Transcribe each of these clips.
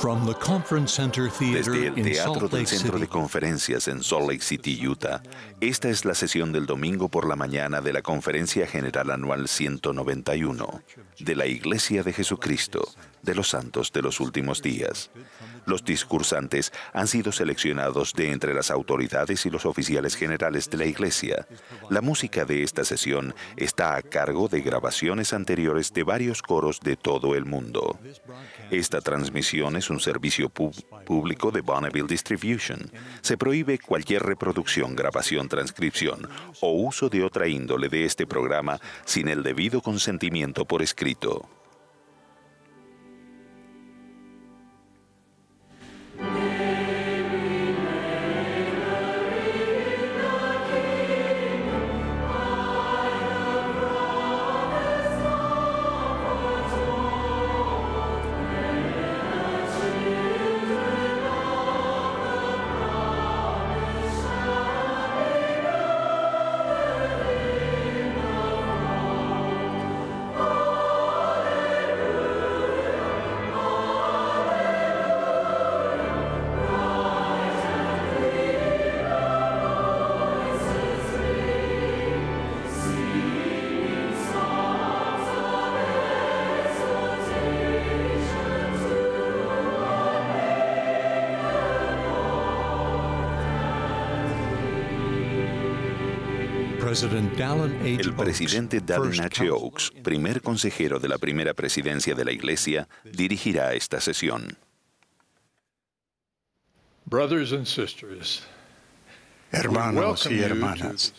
From the Conference Center Theater Desde el in Teatro Salt del Lake Centro de City. Conferencias en Salt Lake City, Utah, esta es la sesión del domingo por la mañana de la Conferencia General Anual 191 de la Iglesia de Jesucristo de los Santos de los Últimos Días. Los discursantes han sido seleccionados de entre las autoridades y los oficiales generales de la Iglesia. La música de esta sesión está a cargo de grabaciones anteriores de varios coros de todo el mundo. Esta transmisión es un servicio público de Bonneville Distribution. Se prohíbe cualquier reproducción, grabación, transcripción o uso de otra índole de este programa sin el debido consentimiento por escrito. El presidente Dallin H. Oaks, primer consejero de la primera presidencia de la Iglesia, dirigirá esta sesión. Hermanos y hermanas,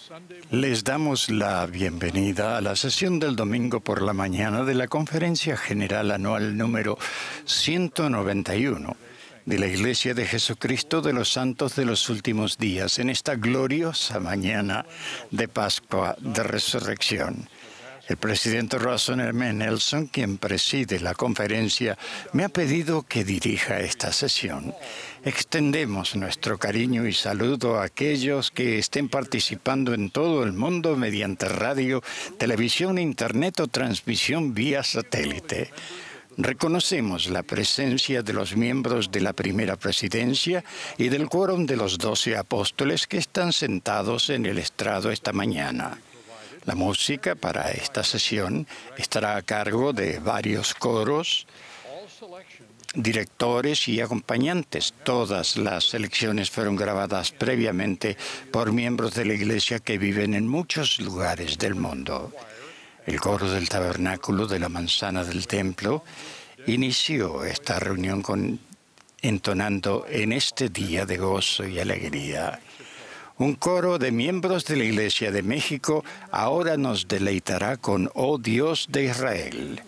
les damos la bienvenida a la sesión del domingo por la mañana de la Conferencia General Anual número 191 de la Iglesia de Jesucristo de los Santos de los Últimos Días, en esta gloriosa mañana de Pascua de Resurrección. El presidente Russell M. Nelson, quien preside la conferencia, me ha pedido que dirija esta sesión. Extendemos nuestro cariño y saludo a aquellos que estén participando en todo el mundo mediante radio, televisión, internet o transmisión vía satélite. Reconocemos la presencia de los miembros de la primera presidencia y del quórum de los 12 apóstoles que están sentados en el estrado esta mañana. La música para esta sesión estará a cargo de varios coros, directores y acompañantes. Todas las selecciones fueron grabadas previamente por miembros de la Iglesia que viven en muchos lugares del mundo. El coro del tabernáculo de la manzana del templo inició esta reunión entonando en este día de gozo y alegría. Un coro de miembros de la Iglesia de México ahora nos deleitará con Oh Dios de Israel.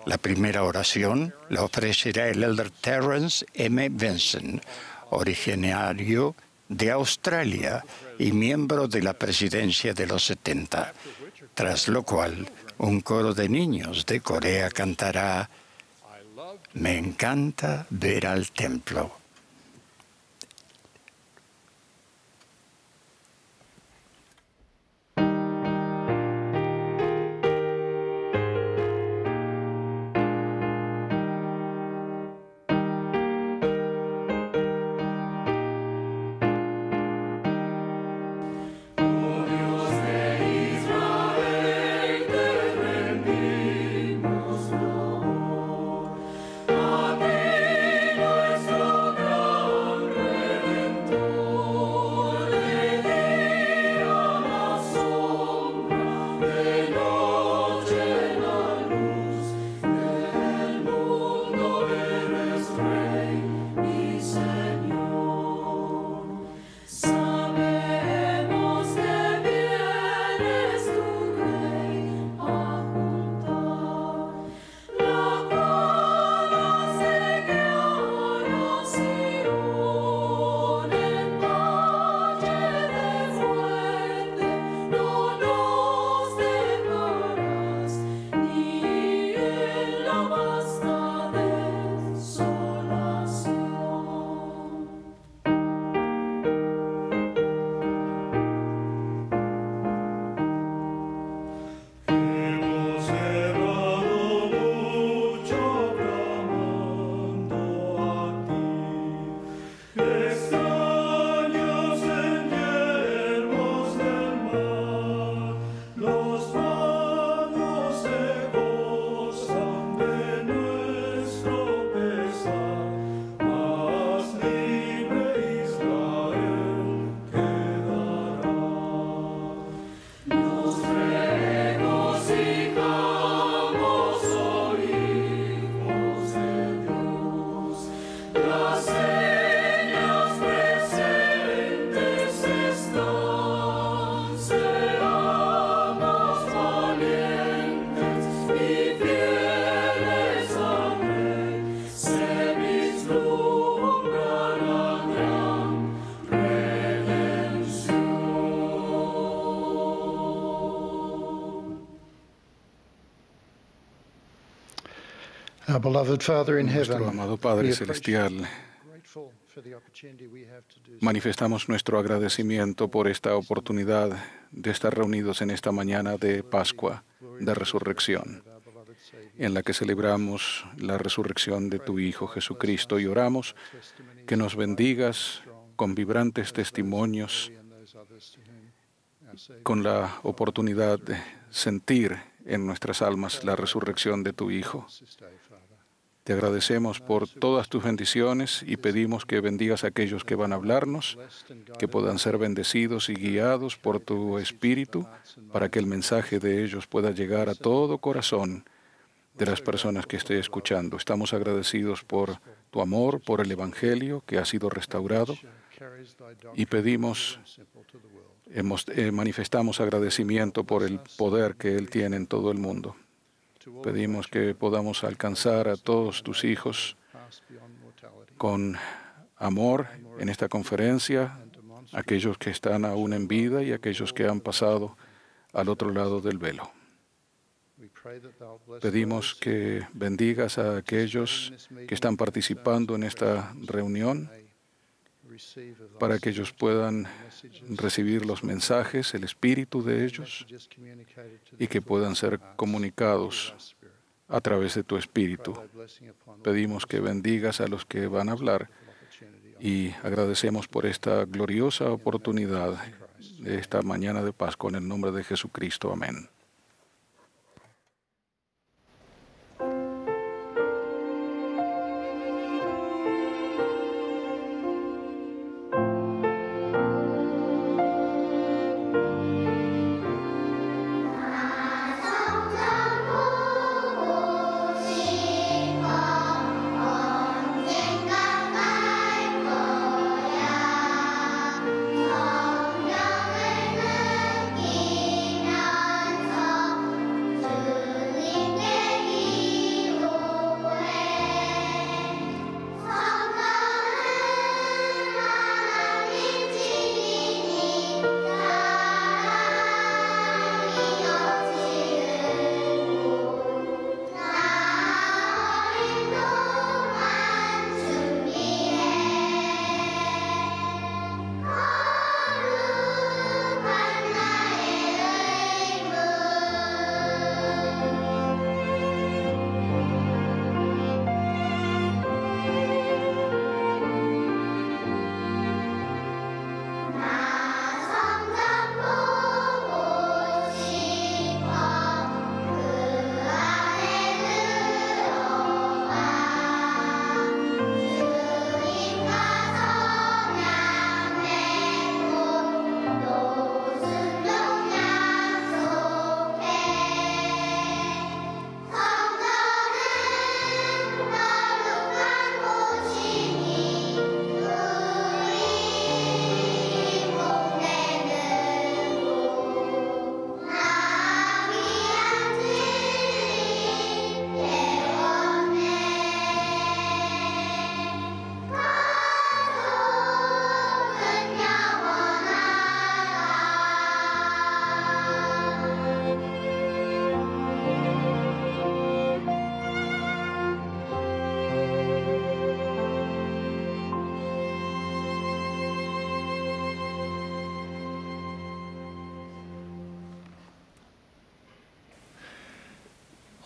La primera oración la ofrecerá el elder Terrence M. Benson, originario de Australia y miembro de la presidencia de los 70. Tras lo cual, un coro de niños de Corea cantará Me encanta ver al templo. Our beloved Father in Nuestro heaven, amado Padre Celestial, manifestamos nuestro agradecimiento por esta oportunidad de estar reunidos en esta mañana de Pascua, de Resurrección, en la que celebramos la resurrección de tu Hijo Jesucristo, y oramos que nos bendigas con vibrantes testimonios, con la oportunidad de sentir en nuestras almas la resurrección de tu Hijo. Te agradecemos por todas tus bendiciones y pedimos que bendigas a aquellos que van a hablarnos, que puedan ser bendecidos y guiados por tu Espíritu para que el mensaje de ellos pueda llegar a todo corazón de las personas que esté escuchando. Estamos agradecidos por tu amor, por el Evangelio que ha sido restaurado, y manifestamos agradecimiento por el poder que Él tiene en todo el mundo. Pedimos que podamos alcanzar a todos tus hijos con amor en esta conferencia, aquellos que están aún en vida y aquellos que han pasado al otro lado del velo. Pedimos que bendigas a aquellos que están participando en esta reunión para que ellos puedan recibir los mensajes, el espíritu de ellos, y que puedan ser comunicados a través de tu espíritu. Pedimos que bendigas a los que van a hablar y agradecemos por esta gloriosa oportunidad de esta mañana de Pascua en el nombre de Jesucristo. Amén.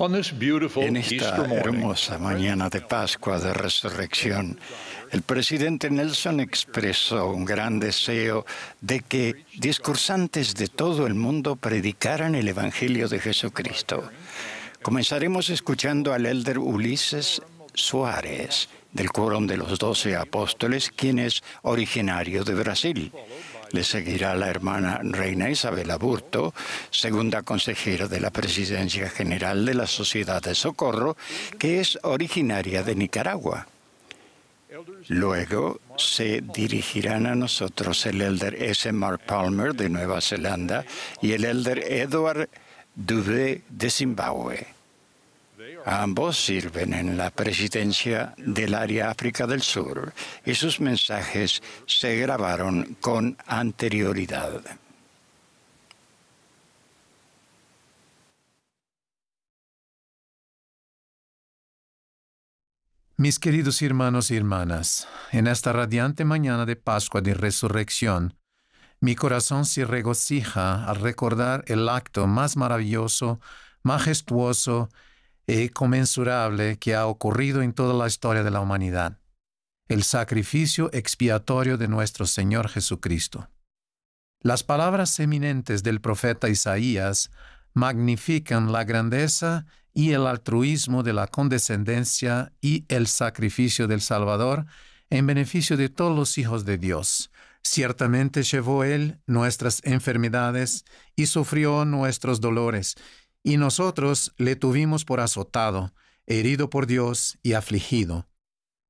En esta hermosa mañana de Pascua de Resurrección, el presidente Nelson expresó un gran deseo de que discursantes de todo el mundo predicaran el Evangelio de Jesucristo. Comenzaremos escuchando al elder Ulises Suárez, del Quórum de los 12 Apóstoles, quien es originario de Brasil. Le seguirá la hermana Reina Isabel Aburto, segunda consejera de la Presidencia General de la Sociedad de Socorro, que es originaria de Nicaragua. Luego se dirigirán a nosotros el elder S. Mark Palmer de Nueva Zelanda y el elder Edward Dube de Zimbabue. Ambos sirven en la presidencia del área África del Sur y sus mensajes se grabaron con anterioridad. Mis queridos hermanos y hermanas, en esta radiante mañana de Pascua de Resurrección, mi corazón se regocija al recordar el acto más maravilloso, majestuoso e inconmensurable que ha ocurrido en toda la historia de la humanidad: el sacrificio expiatorio de nuestro Señor Jesucristo. Las palabras eminentes del profeta Isaías magnifican la grandeza y el altruismo de la condescendencia y el sacrificio del Salvador en beneficio de todos los hijos de Dios. Ciertamente llevó Él nuestras enfermedades y sufrió nuestros dolores, y nosotros le tuvimos por azotado, herido por Dios y afligido.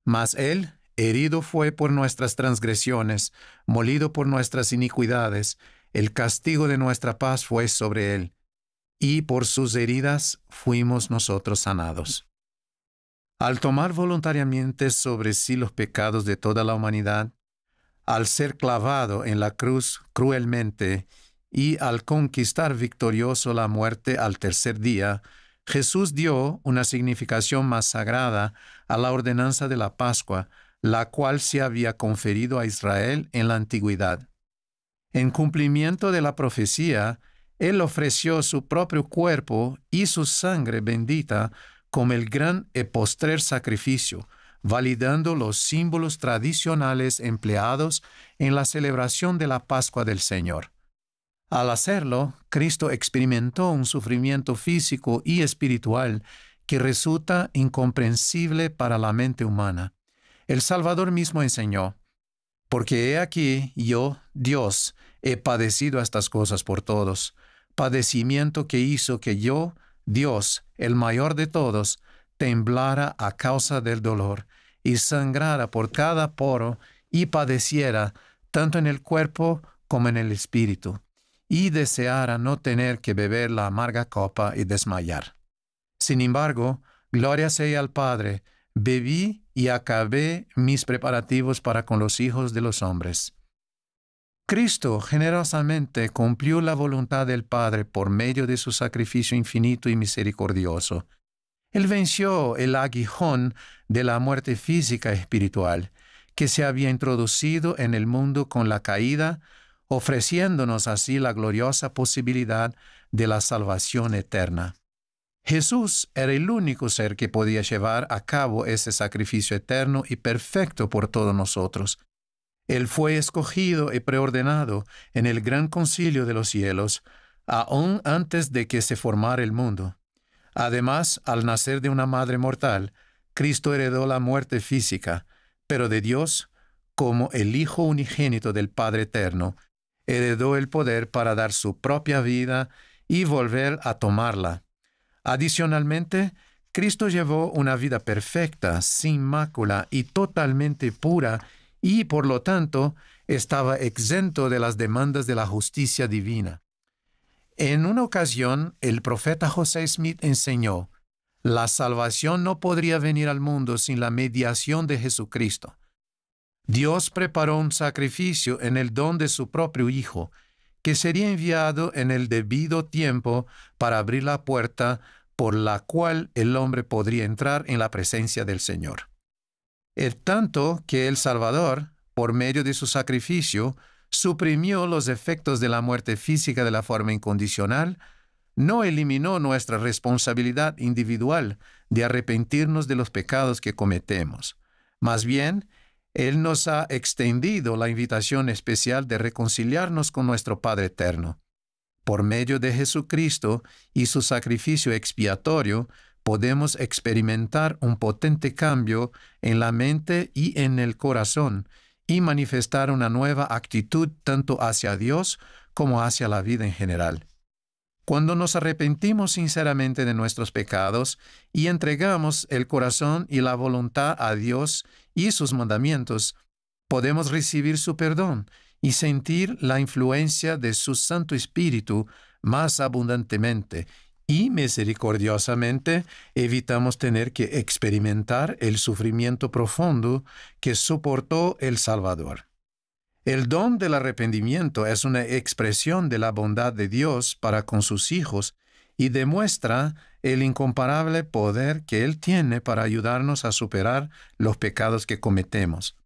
Mas Él herido fue por nuestras transgresiones, molido por nuestras iniquidades, el castigo de nuestra paz fue sobre Él, y por sus heridas fuimos nosotros sanados. Al tomar voluntariamente sobre sí los pecados de toda la humanidad, al ser clavado en la cruz cruelmente y al conquistar victorioso la muerte al tercer día, Jesús dio una significación más sagrada a la ordenanza de la Pascua, la cual se había conferido a Israel en la antigüedad. En cumplimiento de la profecía, Él ofreció su propio cuerpo y su sangre bendita como el gran y postrer sacrificio, validando los símbolos tradicionales empleados en la celebración de la Pascua del Señor. Al hacerlo, Cristo experimentó un sufrimiento físico y espiritual que resulta incomprensible para la mente humana. El Salvador mismo enseñó: «Porque he aquí yo, Dios, he padecido estas cosas por todos, padecimiento que hizo que yo, Dios, el mayor de todos, temblara a causa del dolor, y sangrara por cada poro, y padeciera tanto en el cuerpo como en el espíritu, y deseara no tener que beber la amarga copa y desmayar. Sin embargo, gloria sea al Padre, bebí y acabé mis preparativos para con los hijos de los hombres». Cristo generosamente cumplió la voluntad del Padre por medio de su sacrificio infinito y misericordioso. Él venció el aguijón de la muerte física y espiritual que se había introducido en el mundo con la caída, ofreciéndonos así la gloriosa posibilidad de la salvación eterna. Jesús era el único ser que podía llevar a cabo ese sacrificio eterno y perfecto por todos nosotros. Él fue escogido y preordenado en el gran concilio de los cielos, aún antes de que se formara el mundo. Además, al nacer de una madre mortal, Cristo heredó la muerte física, pero de Dios, como el Hijo unigénito del Padre eterno, heredó el poder para dar su propia vida y volver a tomarla. Adicionalmente, Cristo llevó una vida perfecta, sin mácula y totalmente pura, y por lo tanto estaba exento de las demandas de la justicia divina. En una ocasión, el profeta José Smith enseñó: la salvación no podría venir al mundo sin la mediación de Jesucristo. Dios preparó un sacrificio en el don de su propio Hijo, que sería enviado en el debido tiempo para abrir la puerta por la cual el hombre podría entrar en la presencia del Señor. El tanto que el Salvador, por medio de su sacrificio, suprimió los efectos de la muerte física de la forma incondicional, no eliminó nuestra responsabilidad individual de arrepentirnos de los pecados que cometemos. Más bien, Él nos ha extendido la invitación especial de reconciliarnos con nuestro Padre eterno. Por medio de Jesucristo y su sacrificio expiatorio, podemos experimentar un potente cambio en la mente y en el corazón y manifestar una nueva actitud tanto hacia Dios como hacia la vida en general. Cuando nos arrepentimos sinceramente de nuestros pecados y entregamos el corazón y la voluntad a Dios y sus mandamientos, podemos recibir su perdón y sentir la influencia de su Santo Espíritu más abundantemente, y misericordiosamente evitamos tener que experimentar el sufrimiento profundo que soportó el Salvador. El don del arrepentimiento es una expresión de la bondad de Dios para con sus hijos y demuestra el incomparable poder que Él tiene para ayudarnos a superar los pecados que cometemos.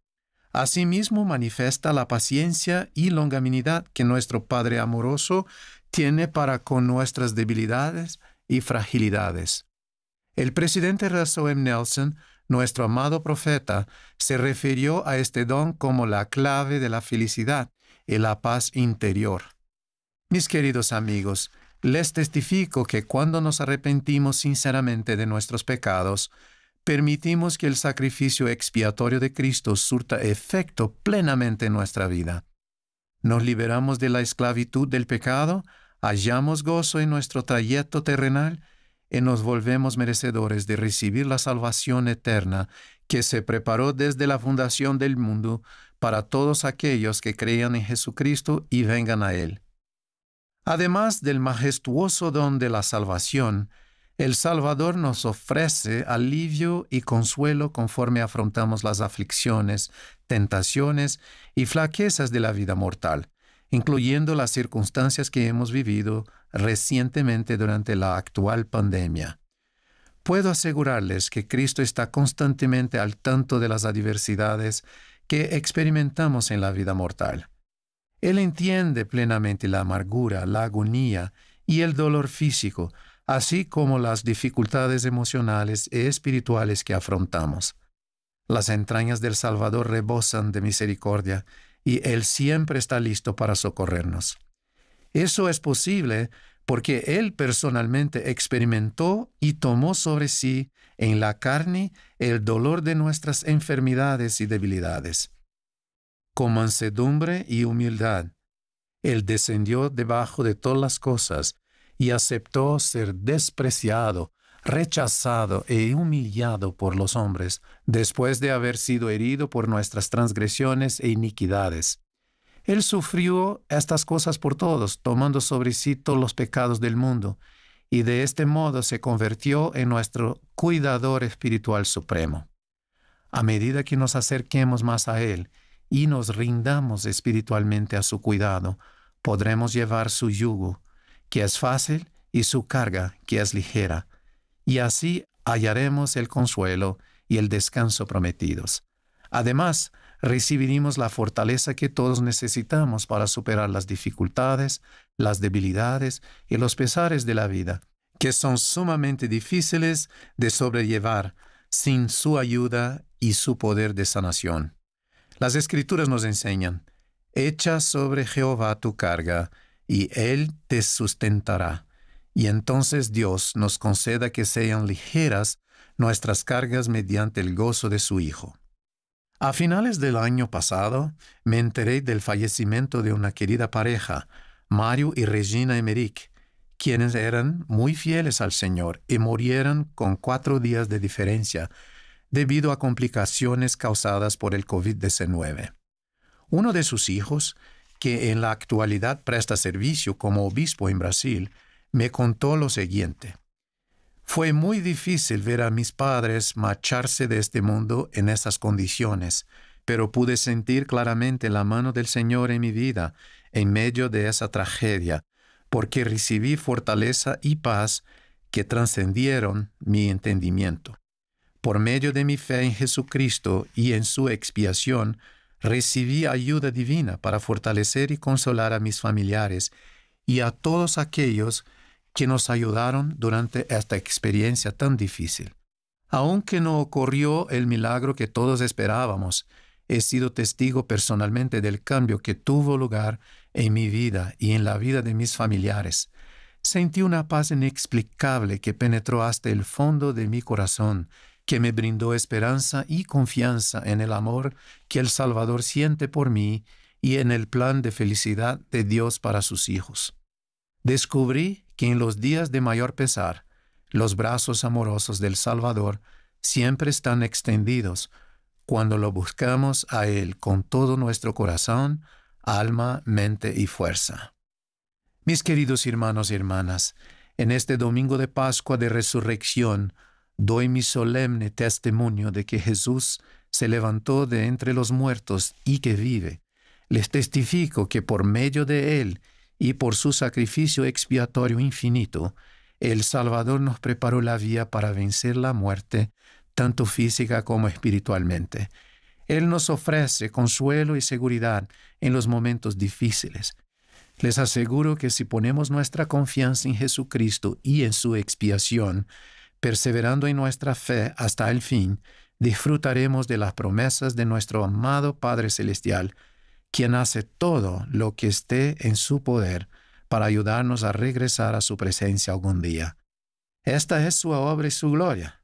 Asimismo, manifiesta la paciencia y longanimidad que nuestro Padre amoroso tiene para con nuestras debilidades y fragilidades. El presidente Russell M. Nelson, nuestro amado profeta, se refirió a este don como la clave de la felicidad y la paz interior. Mis queridos amigos, les testifico que cuando nos arrepentimos sinceramente de nuestros pecados, permitimos que el sacrificio expiatorio de Cristo surta efecto plenamente en nuestra vida. Nos liberamos de la esclavitud del pecado, hallamos gozo en nuestro trayecto terrenal y nos volvemos merecedores de recibir la salvación eterna que se preparó desde la fundación del mundo para todos aquellos que crean en Jesucristo y vengan a Él. Además del majestuoso don de la salvación, el Salvador nos ofrece alivio y consuelo conforme afrontamos las aflicciones, tentaciones y flaquezas de la vida mortal, incluyendo las circunstancias que hemos vivido recientemente durante la actual pandemia. Puedo asegurarles que Cristo está constantemente al tanto de las adversidades que experimentamos en la vida mortal. Él entiende plenamente la amargura, la agonía y el dolor físico, así como las dificultades emocionales y espirituales que afrontamos. Las entrañas del Salvador rebosan de misericordia y Él siempre está listo para socorrernos. Eso es posible porque Él personalmente experimentó y tomó sobre sí en la carne el dolor de nuestras enfermedades y debilidades. Con mansedumbre y humildad, Él descendió debajo de todas las cosas y aceptó ser despreciado, rechazado e humillado por los hombres, después de haber sido herido por nuestras transgresiones e iniquidades. Él sufrió estas cosas por todos, tomando sobre sí todos los pecados del mundo, y de este modo se convirtió en nuestro cuidador espiritual supremo. A medida que nos acerquemos más a Él y nos rindamos espiritualmente a su cuidado, podremos llevar su yugo, que es fácil, y su carga, que es ligera, y así hallaremos el consuelo y el descanso prometidos. Además, recibiremos la fortaleza que todos necesitamos para superar las dificultades, las debilidades y los pesares de la vida, que son sumamente difíciles de sobrellevar sin su ayuda y su poder de sanación. Las Escrituras nos enseñan: echa sobre Jehová tu carga, y Él te sustentará. Y entonces Dios nos conceda que sean ligeras nuestras cargas mediante el gozo de su Hijo. A finales del año pasado, me enteré del fallecimiento de una querida pareja, Mario y Regina Emmerich, quienes eran muy fieles al Señor y murieron con 4 días de diferencia debido a complicaciones causadas por el COVID-19. Uno de sus hijos, que en la actualidad presta servicio como obispo en Brasil, me contó lo siguiente: fue muy difícil ver a mis padres marcharse de este mundo en esas condiciones, pero pude sentir claramente la mano del Señor en mi vida en medio de esa tragedia, porque recibí fortaleza y paz que trascendieron mi entendimiento. Por medio de mi fe en Jesucristo y en su expiación, recibí ayuda divina para fortalecer y consolar a mis familiares y a todos aquellos que nos ayudaron durante esta experiencia tan difícil. Aunque no ocurrió el milagro que todos esperábamos, he sido testigo personalmente del cambio que tuvo lugar en mi vida y en la vida de mis familiares. Sentí una paz inexplicable que penetró hasta el fondo de mi corazón, que me brindó esperanza y confianza en el amor que el Salvador siente por mí y en el plan de felicidad de Dios para sus hijos. Descubrí que en los días de mayor pesar, los brazos amorosos del Salvador siempre están extendidos cuando lo buscamos a Él con todo nuestro corazón, alma, mente y fuerza. Mis queridos hermanos y hermanas, en este domingo de Pascua de Resurrección, doy mi solemne testimonio de que Jesús se levantó de entre los muertos y que vive. Les testifico que por medio de Él y por su sacrificio expiatorio infinito, El Salvador nos preparó la vía para vencer la muerte, tanto física como espiritualmente. Él nos ofrece consuelo y seguridad en los momentos difíciles. Les aseguro que si ponemos nuestra confianza en Jesucristo y en su expiación, perseverando en nuestra fe hasta el fin, disfrutaremos de las promesas de nuestro amado Padre Celestial, quien hace todo lo que esté en su poder para ayudarnos a regresar a su presencia algún día. Esta es su obra y su gloria.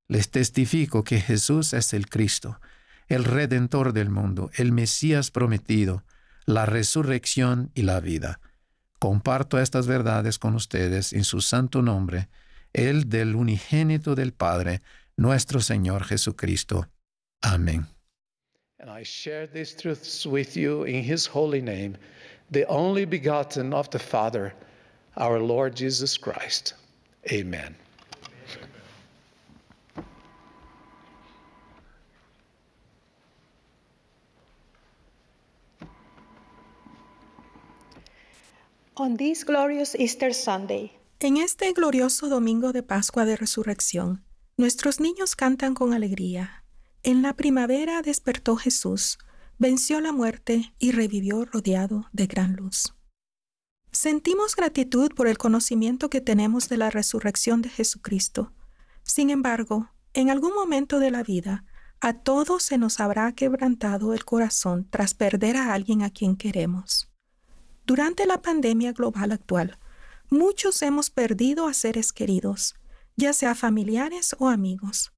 Les testifico que Jesús es el Cristo, el Redentor del mundo, el Mesías prometido, la resurrección y la vida. Comparto estas verdades con ustedes en su santo nombre, el del unigénito del Padre, nuestro Señor Jesucristo. Amén. And I share these truths with you in His holy name, the only begotten of the Father, our Lord Jesus Christ. Amen. On this glorious Easter Sunday, en este glorioso domingo de Pascua de Resurrección, nuestros niños cantan con alegría. En la primavera despertó Jesús, venció la muerte y revivió rodeado de gran luz. Sentimos gratitud por el conocimiento que tenemos de la resurrección de Jesucristo. Sin embargo, en algún momento de la vida, a todos se nos habrá quebrantado el corazón tras perder a alguien a quien queremos. Durante la pandemia global actual, muchos hemos perdido a seres queridos, ya sea familiares o amigos.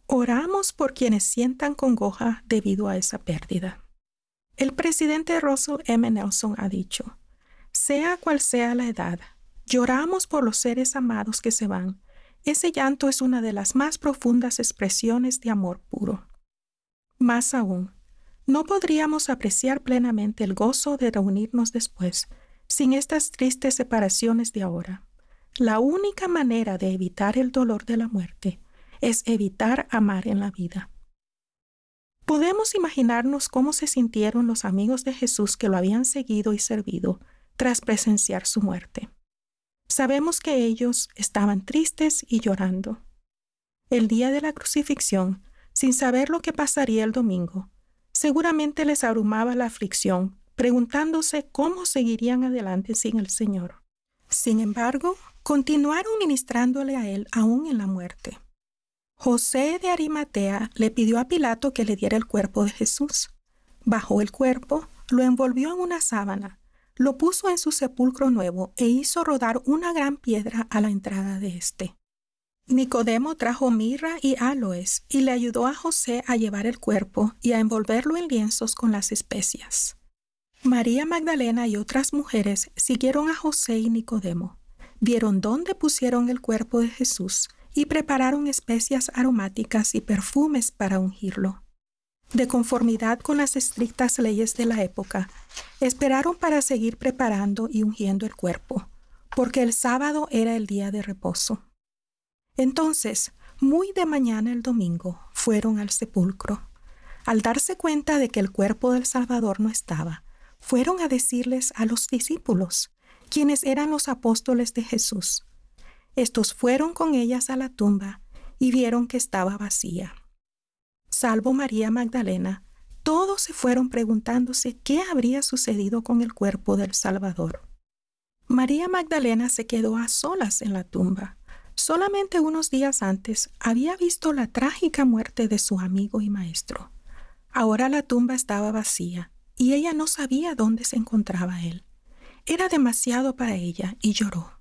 Oramos por quienes sientan congoja debido a esa pérdida. El presidente Russell M. Nelson ha dicho, sea cual sea la edad, lloramos por los seres amados que se van. Ese llanto es una de las más profundas expresiones de amor puro. Más aún, no podríamos apreciar plenamente el gozo de reunirnos después, sin estas tristes separaciones de ahora. La única manera de evitar el dolor de la muerte es evitar amar en la vida. Podemos imaginarnos cómo se sintieron los amigos de Jesús que lo habían seguido y servido tras presenciar su muerte. Sabemos que ellos estaban tristes y llorando. El día de la crucifixión, sin saber lo que pasaría el domingo, seguramente les abrumaba la aflicción, preguntándose cómo seguirían adelante sin el Señor. Sin embargo, continuaron ministrándole a Él aún en la muerte. José de Arimatea le pidió a Pilato que le diera el cuerpo de Jesús. Bajó el cuerpo, lo envolvió en una sábana, lo puso en su sepulcro nuevo e hizo rodar una gran piedra a la entrada de éste. Nicodemo trajo mirra y áloes y le ayudó a José a llevar el cuerpo y a envolverlo en lienzos con las especias. María Magdalena y otras mujeres siguieron a José y Nicodemo, vieron dónde pusieron el cuerpo de Jesús y prepararon especias aromáticas y perfumes para ungirlo. De conformidad con las estrictas leyes de la época, esperaron para seguir preparando y ungiendo el cuerpo, porque el sábado era el día de reposo. Entonces, muy de mañana el domingo, fueron al sepulcro. Al darse cuenta de que el cuerpo del Salvador no estaba, fueron a decirles a los discípulos, quienes eran los apóstoles de Jesús. Estos fueron con ellas a la tumba y vieron que estaba vacía. Salvo María Magdalena, todos se fueron preguntándose qué habría sucedido con el cuerpo del Salvador. María Magdalena se quedó a solas en la tumba. Solamente unos días antes había visto la trágica muerte de su amigo y maestro. Ahora la tumba estaba vacía y ella no sabía dónde se encontraba él. Era demasiado para ella y lloró.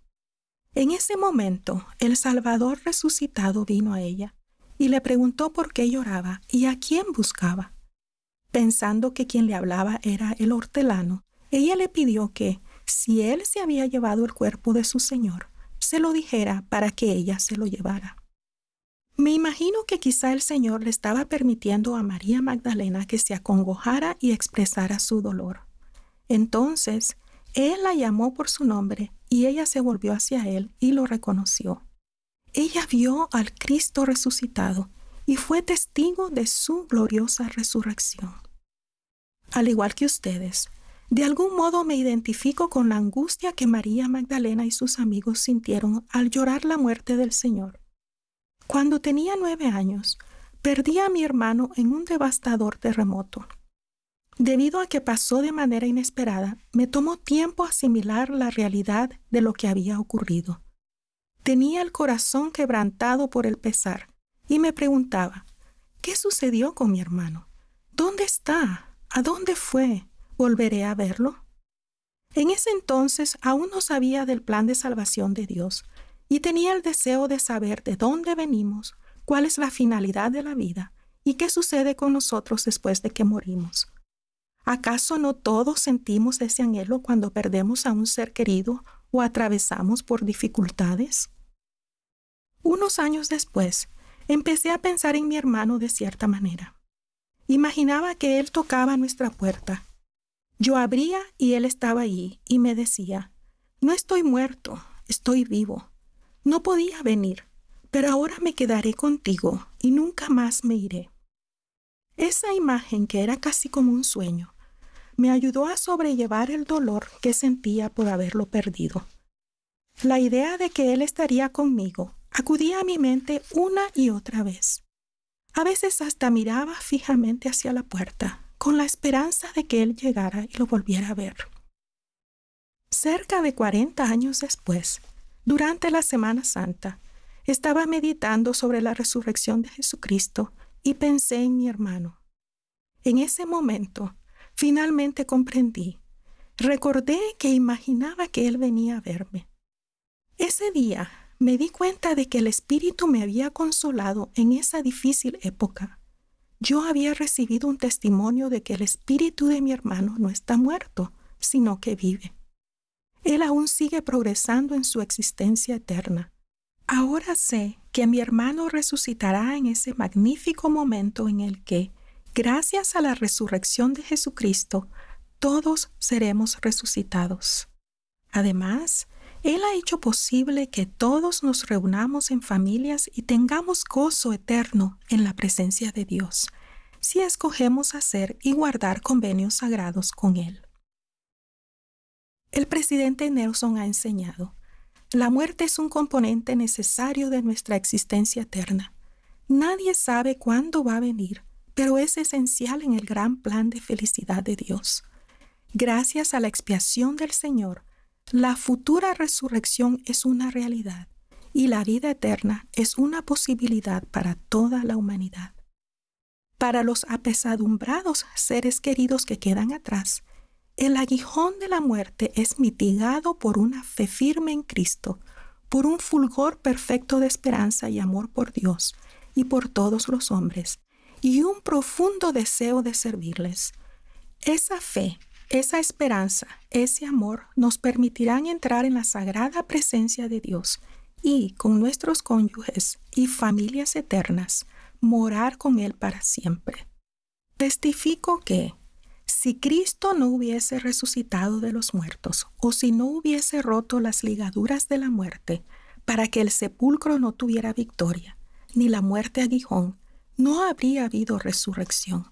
En ese momento, el Salvador resucitado vino a ella y le preguntó por qué lloraba y a quién buscaba. Pensando que quien le hablaba era el hortelano, ella le pidió que, si él se había llevado el cuerpo de su Señor, se lo dijera para que ella se lo llevara. Me imagino que quizá el Señor le estaba permitiendo a María Magdalena que se acongojara y expresara su dolor. Entonces, él la llamó por su nombre y ella se volvió hacia él y lo reconoció. Ella vio al Cristo resucitado y fue testigo de su gloriosa resurrección. Al igual que ustedes, De algún modo me identifico con la angustia que María Magdalena y sus amigos sintieron al llorar la muerte del Señor. Cuando tenía 9 años, perdí a mi hermano en un devastador terremoto. Debido a que pasó de manera inesperada, me tomó tiempo asimilar la realidad de lo que había ocurrido. Tenía el corazón quebrantado por el pesar y me preguntaba, ¿qué sucedió con mi hermano? ¿Dónde está? ¿A dónde fue? ¿Volveré a verlo? En ese entonces aún no sabía del plan de salvación de Dios y tenía el deseo de saber de dónde venimos, cuál es la finalidad de la vida y qué sucede con nosotros después de que morimos. ¿Acaso no todos sentimos ese anhelo cuando perdemos a un ser querido o atravesamos por dificultades? Unos años después, empecé a pensar en mi hermano de cierta manera. Imaginaba que él tocaba nuestra puerta. Yo abría y él estaba ahí y me decía, no estoy muerto, estoy vivo. No podía venir, pero ahora me quedaré contigo y nunca más me iré. Esa imagen, que era casi como un sueño, me ayudó a sobrellevar el dolor que sentía por haberlo perdido. La idea de que él estaría conmigo acudía a mi mente una y otra vez. A veces hasta miraba fijamente hacia la puerta, con la esperanza de que él llegara y lo volviera a ver. Cerca de 40 años después, durante la Semana Santa, estaba meditando sobre la resurrección de Jesucristo y pensé en mi hermano. En ese momento, finalmente comprendí. Recordé que imaginaba que él venía a verme. Ese día me di cuenta de que el Espíritu me había consolado en esa difícil época. Yo había recibido un testimonio de que el espíritu de mi hermano no está muerto, sino que vive. Él aún sigue progresando en su existencia eterna. Ahora sé que mi hermano resucitará en ese magnífico momento en el que, gracias a la resurrección de Jesucristo, todos seremos resucitados. Además, Él ha hecho posible que todos nos reunamos en familias y tengamos gozo eterno en la presencia de Dios, si escogemos hacer y guardar convenios sagrados con Él. El presidente Nelson ha enseñado, la muerte es un componente necesario de nuestra existencia eterna. Nadie sabe cuándo va a venir, pero es esencial en el gran plan de felicidad de Dios. Gracias a la expiación del Señor, la futura resurrección es una realidad y la vida eterna es una posibilidad para toda la humanidad. Para los apesadumbrados seres queridos que quedan atrás, el aguijón de la muerte es mitigado por una fe firme en Cristo, por un fulgor perfecto de esperanza y amor por Dios y por todos los hombres, y un profundo deseo de servirles. Esa fe, esa esperanza, ese amor nos permitirán entrar en la sagrada presencia de Dios y, con nuestros cónyuges y familias eternas, morar con Él para siempre. Testifico que, si Cristo no hubiese resucitado de los muertos, o si no hubiese roto las ligaduras de la muerte, para que el sepulcro no tuviera victoria, ni la muerte aguijón, no habría habido resurrección.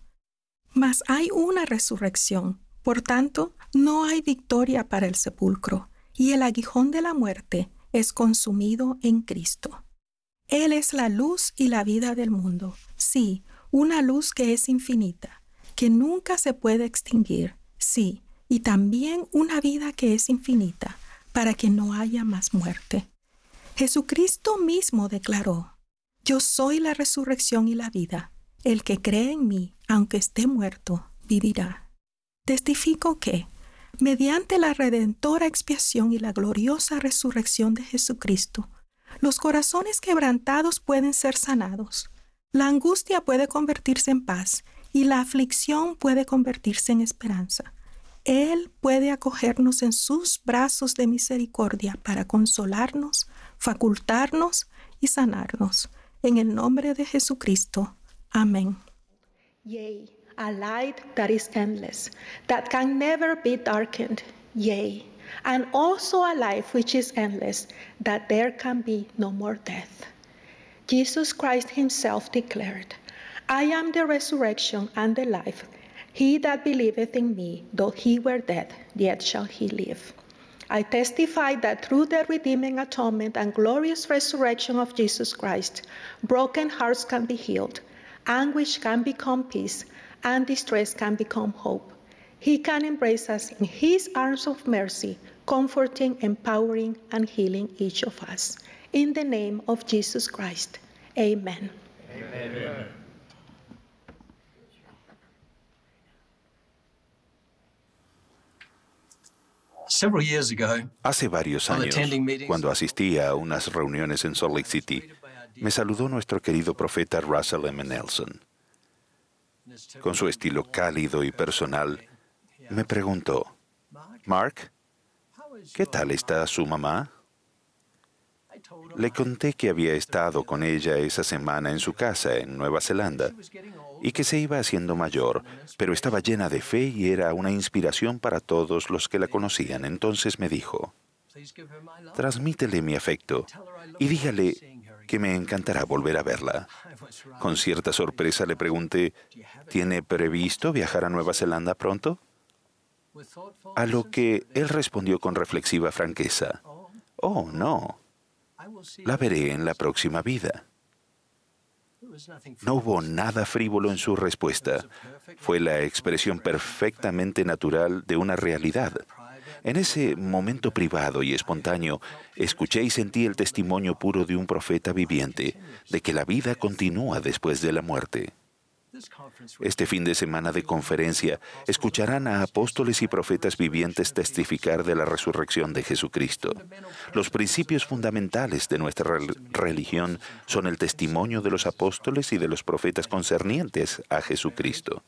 Mas hay una resurrección. Por tanto, no hay victoria para el sepulcro, y el aguijón de la muerte es consumido en Cristo. Él es la luz y la vida del mundo, sí, una luz que es infinita, que nunca se puede extinguir, sí, y también una vida que es infinita, para que no haya más muerte. Jesucristo mismo declaró, «Yo soy la resurrección y la vida. El que cree en mí, aunque esté muerto, vivirá». Testifico que, mediante la redentora expiación y la gloriosa resurrección de Jesucristo, los corazones quebrantados pueden ser sanados, la angustia puede convertirse en paz y la aflicción puede convertirse en esperanza. Él puede acogernos en sus brazos de misericordia para consolarnos, facultarnos y sanarnos. En el nombre de Jesucristo. Amén. Yea, a light that is endless, that can never be darkened. Yea, and also a life which is endless, that there can be no more death. Jesus Christ himself declared, I am the resurrection and the life. He that believeth in me, though he were dead, yet shall he live. I testify that through the redeeming atonement and glorious resurrection of Jesus Christ, broken hearts can be healed, anguish can become peace, and distress can become hope. He can embrace us in his arms of mercy, comforting, empowering, and healing each of us. In the name of Jesus Christ, amen. Amen. Hace varios años, cuando asistía a unas reuniones en Salt Lake City, me saludó nuestro querido profeta Russell M. Nelson. Con su estilo cálido y personal, me preguntó, «Mark, ¿qué tal está su mamá?» Le conté que había estado con ella esa semana en su casa en Nueva Zelanda y que se iba haciendo mayor, pero estaba llena de fe y era una inspiración para todos los que la conocían. Entonces me dijo, «Transmítele mi afecto y dígale que me encantará volver a verla». Con cierta sorpresa le pregunté, «¿Tiene previsto viajar a Nueva Zelanda pronto?». A lo que él respondió con reflexiva franqueza, «Oh, no. La veré en la próxima vida». No hubo nada frívolo en su respuesta. Fue la expresión perfectamente natural de una realidad. En ese momento privado y espontáneo, escuché y sentí el testimonio puro de un profeta viviente, de que la vida continúa después de la muerte. Este fin de semana de conferencia escucharán a apóstoles y profetas vivientes testificar de la resurrección de Jesucristo. Los principios fundamentales de nuestra religión son el testimonio de los apóstoles y de los profetas concernientes a Jesucristo,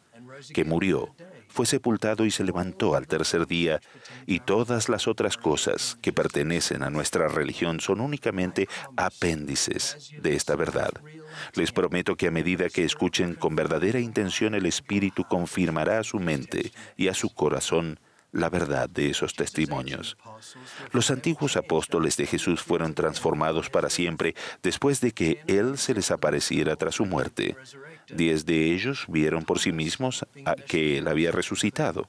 que murió, fue sepultado y se levantó al tercer día, y todas las otras cosas que pertenecen a nuestra religión son únicamente apéndices de esta verdad. Les prometo que a medida que escuchen con verdadera intención, el Espíritu confirmará a su mente y a su corazón la verdad de esos testimonios. Los antiguos apóstoles de Jesús fueron transformados para siempre después de que Él se les apareciera tras su muerte. 10 de ellos vieron por sí mismos que Él había resucitado.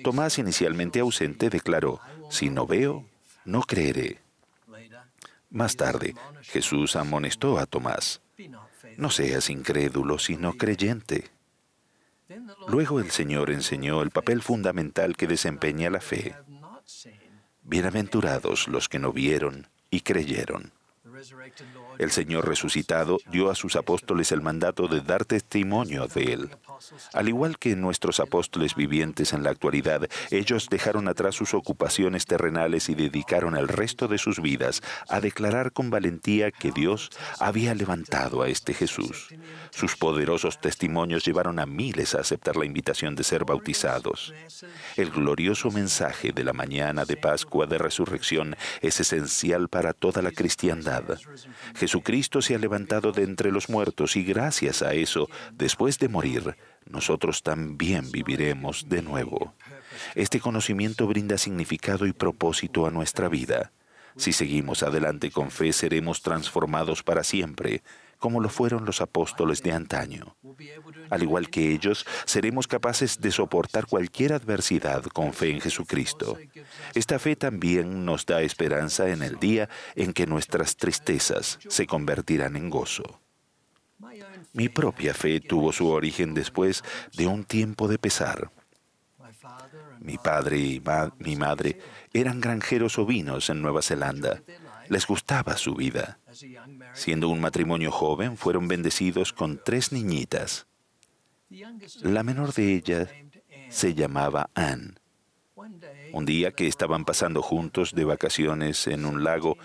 Tomás, inicialmente ausente, declaró, «Si no veo, no creeré». Más tarde, Jesús amonestó a Tomás, «No seas incrédulo, sino creyente». Luego el Señor enseñó el papel fundamental que desempeña la fe. Bienaventurados los que no vieron y creyeron. El Señor resucitado dio a sus apóstoles el mandato de dar testimonio de Él. Al igual que nuestros apóstoles vivientes en la actualidad, ellos dejaron atrás sus ocupaciones terrenales y dedicaron el resto de sus vidas a declarar con valentía que Dios había levantado a este Jesús. Sus poderosos testimonios llevaron a miles a aceptar la invitación de ser bautizados. El glorioso mensaje de la mañana de Pascua de Resurrección es esencial para toda la cristiandad. Jesucristo se ha levantado de entre los muertos y gracias a eso, después de morir, nosotros también viviremos de nuevo. Este conocimiento brinda significado y propósito a nuestra vida. Si seguimos adelante con fe, seremos transformados para siempre, como lo fueron los apóstoles de antaño. Al igual que ellos, seremos capaces de soportar cualquier adversidad con fe en Jesucristo. Esta fe también nos da esperanza en el día en que nuestras tristezas se convertirán en gozo. Mi propia fe tuvo su origen después de un tiempo de pesar. Mi padre y mi madre eran granjeros ovinos en Nueva Zelanda. Les gustaba su vida. Siendo un matrimonio joven, fueron bendecidos con 3 niñitas. La menor de ellas se llamaba Anne. Un día que estaban pasando juntos de vacaciones en un lago,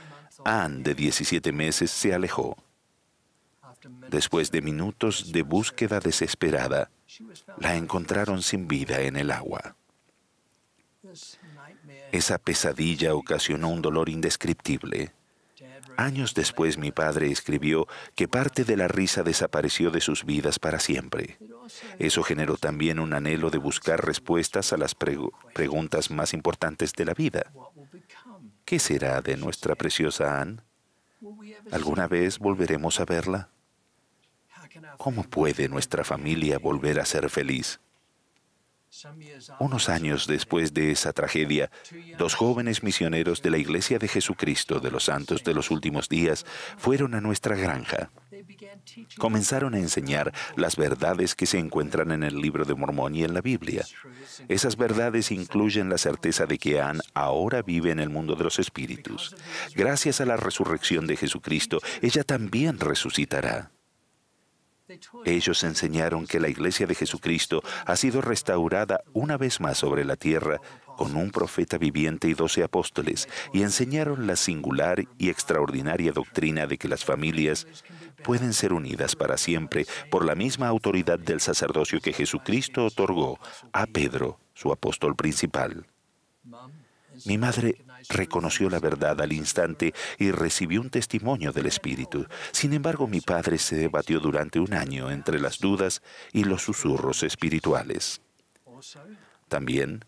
Anne, de 17 meses, se alejó. Después de minutos de búsqueda desesperada, la encontraron sin vida en el agua. Esa pesadilla ocasionó un dolor indescriptible. Años después, mi padre escribió que parte de la risa desapareció de sus vidas para siempre. Eso generó también un anhelo de buscar respuestas a las preguntas más importantes de la vida. ¿Qué será de nuestra preciosa Anne? ¿Alguna vez volveremos a verla? ¿Cómo puede nuestra familia volver a ser feliz? Unos años después de esa tragedia, 2 jóvenes misioneros de la Iglesia de Jesucristo de los Santos de los Últimos Días fueron a nuestra granja. Comenzaron a enseñar las verdades que se encuentran en el Libro de Mormón y en la Biblia. Esas verdades incluyen la certeza de que Ann ahora vive en el mundo de los espíritus. Gracias a la resurrección de Jesucristo, ella también resucitará. Ellos enseñaron que la Iglesia de Jesucristo ha sido restaurada una vez más sobre la tierra con un profeta viviente y 12 apóstoles, y enseñaron la singular y extraordinaria doctrina de que las familias pueden ser unidas para siempre por la misma autoridad del sacerdocio que Jesucristo otorgó a Pedro, su apóstol principal. Mi madre reconoció la verdad al instante y recibió un testimonio del Espíritu. Sin embargo, mi padre se debatió durante un año entre las dudas y los susurros espirituales. También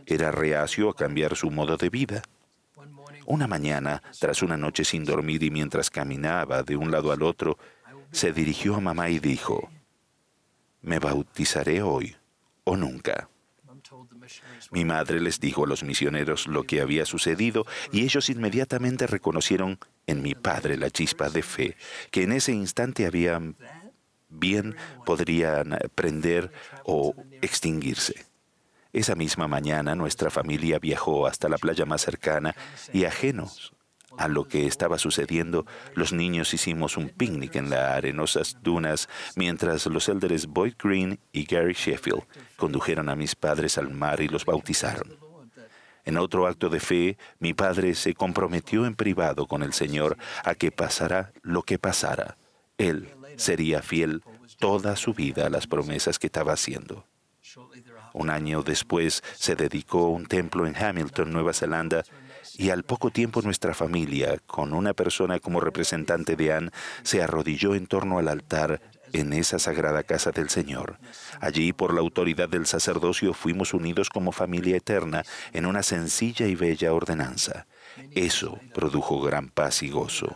era reacio a cambiar su modo de vida. Una mañana, tras una noche sin dormir y mientras caminaba de un lado al otro, se dirigió a mamá y dijo: «Me bautizaré hoy o nunca». Mi madre les dijo a los misioneros lo que había sucedido y ellos inmediatamente reconocieron en mi padre la chispa de fe que en ese instante podrían prender o extinguirse. Esa misma mañana nuestra familia viajó hasta la playa más cercana y, ajenos a lo que estaba sucediendo, los niños hicimos un picnic en las arenosas dunas mientras los élderes Boyd Green y Gary Sheffield condujeron a mis padres al mar y los bautizaron. En otro acto de fe, mi padre se comprometió en privado con el Señor a que pasara lo que pasara. Él sería fiel toda su vida a las promesas que estaba haciendo. Un año después se dedicó un templo en Hamilton, Nueva Zelanda, y al poco tiempo nuestra familia, con una persona como representante de Ann, se arrodilló en torno al altar en esa sagrada casa del Señor. Allí, por la autoridad del sacerdocio, fuimos unidos como familia eterna en una sencilla y bella ordenanza. Eso produjo gran paz y gozo.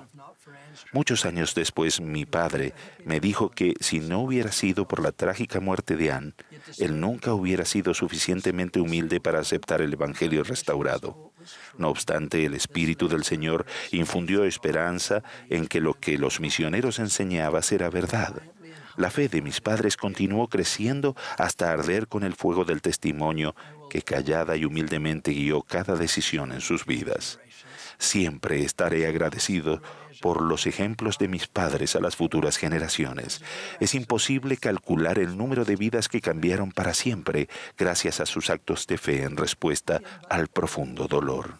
Muchos años después, mi padre me dijo que si no hubiera sido por la trágica muerte de Ann, él nunca hubiera sido suficientemente humilde para aceptar el Evangelio restaurado. No obstante, el Espíritu del Señor infundió esperanza en que lo que los misioneros enseñaban era verdad. La fe de mis padres continuó creciendo hasta arder con el fuego del testimonio que callada y humildemente guió cada decisión en sus vidas. Siempre estaré agradecido por los ejemplos de mis padres a las futuras generaciones. Es imposible calcular el número de vidas que cambiaron para siempre gracias a sus actos de fe en respuesta al profundo dolor.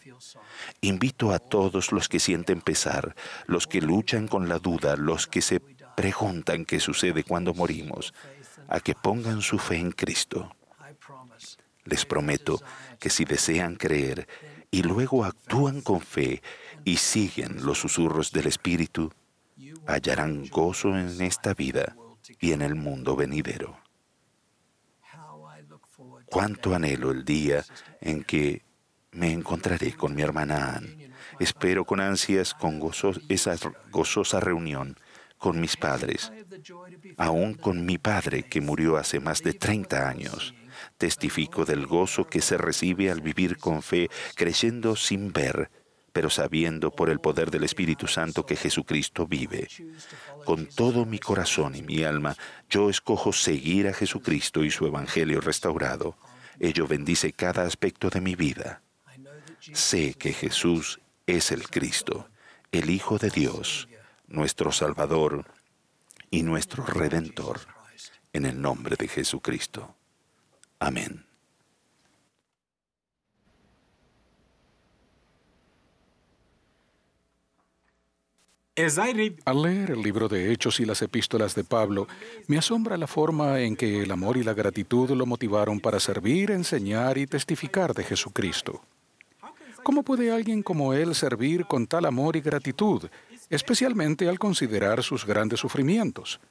Invito a todos los que sienten pesar, los que luchan con la duda, los que se preguntan qué sucede cuando morimos, a que pongan su fe en Cristo. Les prometo que si desean creer y luego actúan con fe y siguen los susurros del Espíritu, hallarán gozo en esta vida y en el mundo venidero. Cuánto anhelo el día en que me encontraré con mi hermana Ann. Espero con ansias, esa gozosa reunión con mis padres, aún con mi padre que murió hace más de 30 años. Testifico del gozo que se recibe al vivir con fe, creyendo sin ver, pero sabiendo por el poder del Espíritu Santo que Jesucristo vive. Con todo mi corazón y mi alma, yo escojo seguir a Jesucristo y su Evangelio restaurado. Ello bendice cada aspecto de mi vida. Sé que Jesús es el Cristo, el Hijo de Dios, nuestro Salvador y nuestro Redentor. En el nombre de Jesucristo. Amén. Al leer el libro de Hechos y las epístolas de Pablo, me asombra la forma en que el amor y la gratitud lo motivaron para servir, enseñar y testificar de Jesucristo. ¿Cómo puede alguien como él servir con tal amor y gratitud, especialmente al considerar sus grandes sufrimientos?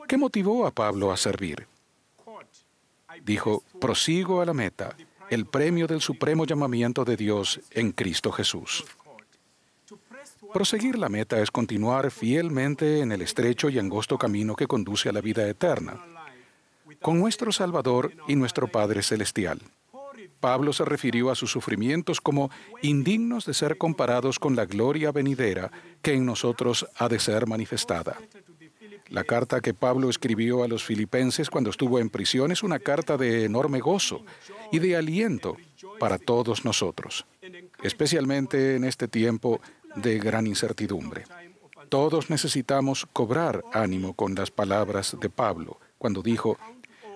¿Qué motivó a Pablo a servir? Dijo: prosigo a la meta, el premio del supremo llamamiento de Dios en Cristo Jesús. Proseguir la meta es continuar fielmente en el estrecho y angosto camino que conduce a la vida eterna. con nuestro Salvador y nuestro Padre Celestial. Pablo se refirió a sus sufrimientos como indignos de ser comparados con la gloria venidera que en nosotros ha de ser manifestada. La carta que Pablo escribió a los filipenses cuando estuvo en prisión es una carta de enorme gozo y de aliento para todos nosotros, especialmente en este tiempo de gran incertidumbre. Todos necesitamos cobrar ánimo con las palabras de Pablo cuando dijo: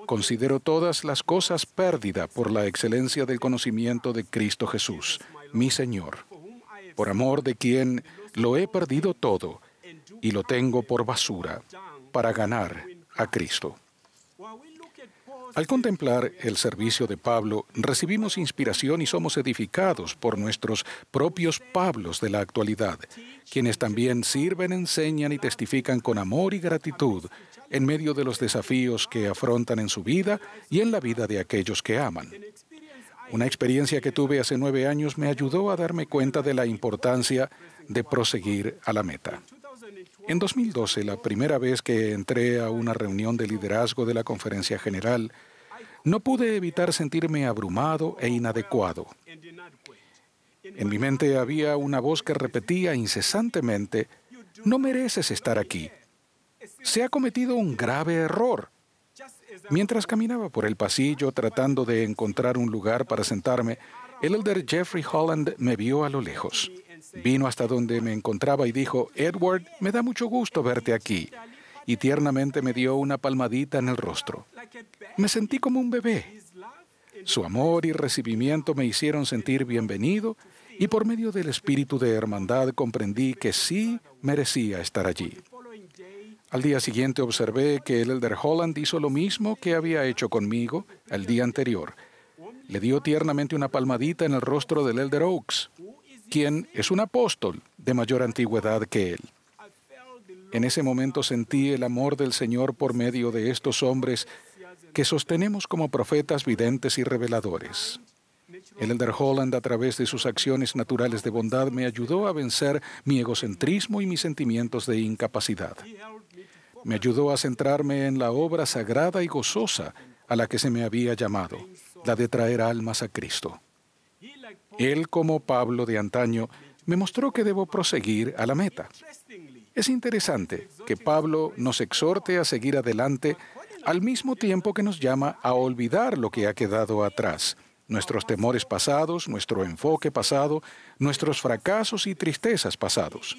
«Considero todas las cosas pérdida por la excelencia del conocimiento de Cristo Jesús, mi Señor, por amor de quien lo he perdido todo y lo tengo por basura para ganar a Cristo». Al contemplar el servicio de Pablo, recibimos inspiración y somos edificados por nuestros propios Pablos de la actualidad, quienes también sirven, enseñan y testifican con amor y gratitud en medio de los desafíos que afrontan en su vida y en la vida de aquellos que aman. Una experiencia que tuve hace 9 años me ayudó a darme cuenta de la importancia de proseguir a la meta. En 2012, la primera vez que entré a una reunión de liderazgo de la Conferencia General, no pude evitar sentirme abrumado e inadecuado. En mi mente había una voz que repetía incesantemente: «No mereces estar aquí. Se ha cometido un grave error». Mientras caminaba por el pasillo tratando de encontrar un lugar para sentarme, el elder Jeffrey Holland me vio a lo lejos. Vino hasta donde me encontraba y dijo: «Edward, me da mucho gusto verte aquí». Y tiernamente me dio una palmadita en el rostro. Me sentí como un bebé. Su amor y recibimiento me hicieron sentir bienvenido y por medio del espíritu de hermandad comprendí que sí merecía estar allí. Al día siguiente observé que el elder Holland hizo lo mismo que había hecho conmigo el día anterior. Le dio tiernamente una palmadita en el rostro del elder Oaks, quien es un apóstol de mayor antigüedad que él. En ese momento sentí el amor del Señor por medio de estos hombres que sostenemos como profetas videntes y reveladores. El elder Holland, a través de sus acciones naturales de bondad, me ayudó a vencer mi egocentrismo y mis sentimientos de incapacidad. Me ayudó a centrarme en la obra sagrada y gozosa a la que se me había llamado, la de traer almas a Cristo. Él, como Pablo de antaño, me mostró que debo proseguir a la meta. Es interesante que Pablo nos exhorte a seguir adelante al mismo tiempo que nos llama a olvidar lo que ha quedado atrás, nuestros temores pasados, nuestro enfoque pasado, nuestros fracasos y tristezas pasados.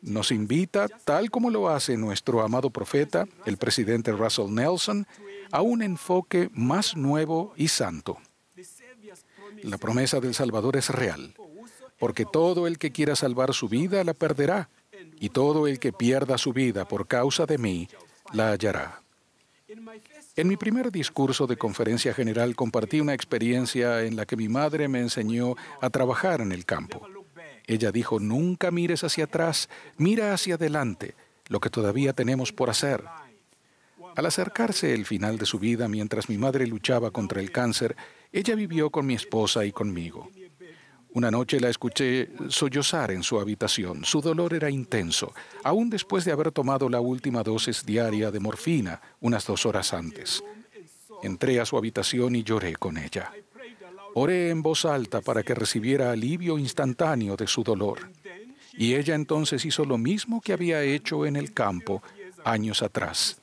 Nos invita, tal como lo hace nuestro amado profeta, el presidente Russell Nelson, a un enfoque más nuevo y santo. La promesa del Salvador es real, porque todo el que quiera salvar su vida la perderá, y todo el que pierda su vida por causa de mí la hallará. En mi primer discurso de conferencia general compartí una experiencia en la que mi madre me enseñó a trabajar en el campo. Ella dijo: «Nunca mires hacia atrás, mira hacia adelante, lo que todavía tenemos por hacer». Al acercarse el final de su vida mientras mi madre luchaba contra el cáncer, ella vivió con mi esposa y conmigo. Una noche la escuché sollozar en su habitación. Su dolor era intenso, aún después de haber tomado la última dosis diaria de morfina unas 2 horas antes. Entré a su habitación y lloré con ella. Oré en voz alta para que recibiera alivio instantáneo de su dolor. Y ella entonces hizo lo mismo que había hecho en el campo años atrás.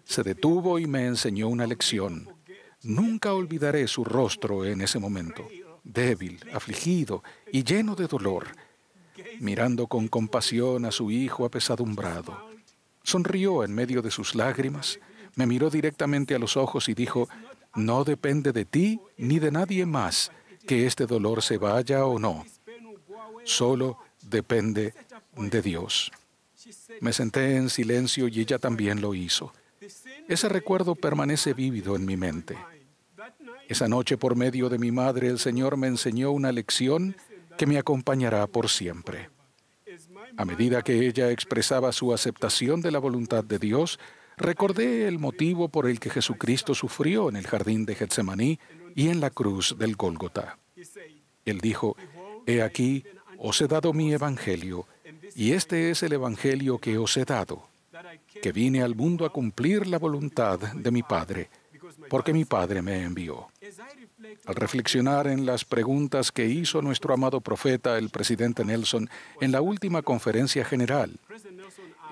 Se detuvo y me enseñó una lección. Nunca olvidaré su rostro en ese momento. Débil, afligido y lleno de dolor, mirando con compasión a su hijo apesadumbrado. Sonrió en medio de sus lágrimas, me miró directamente a los ojos y dijo: «No depende de ti ni de nadie más que este dolor se vaya o no. Solo depende de Dios». Me senté en silencio y ella también lo hizo. Ese recuerdo permanece vívido en mi mente. Esa noche, por medio de mi madre, el Señor me enseñó una lección que me acompañará por siempre. A medida que ella expresaba su aceptación de la voluntad de Dios, recordé el motivo por el que Jesucristo sufrió en el jardín de Getsemaní y en la cruz del Gólgota. Él dijo: «He aquí, os he dado mi evangelio, y este es el evangelio que os he dado, que vine al mundo a cumplir la voluntad de mi Padre, porque mi Padre me envió. Al reflexionar en las preguntas que hizo nuestro amado profeta, el presidente Nelson, en la última conferencia general,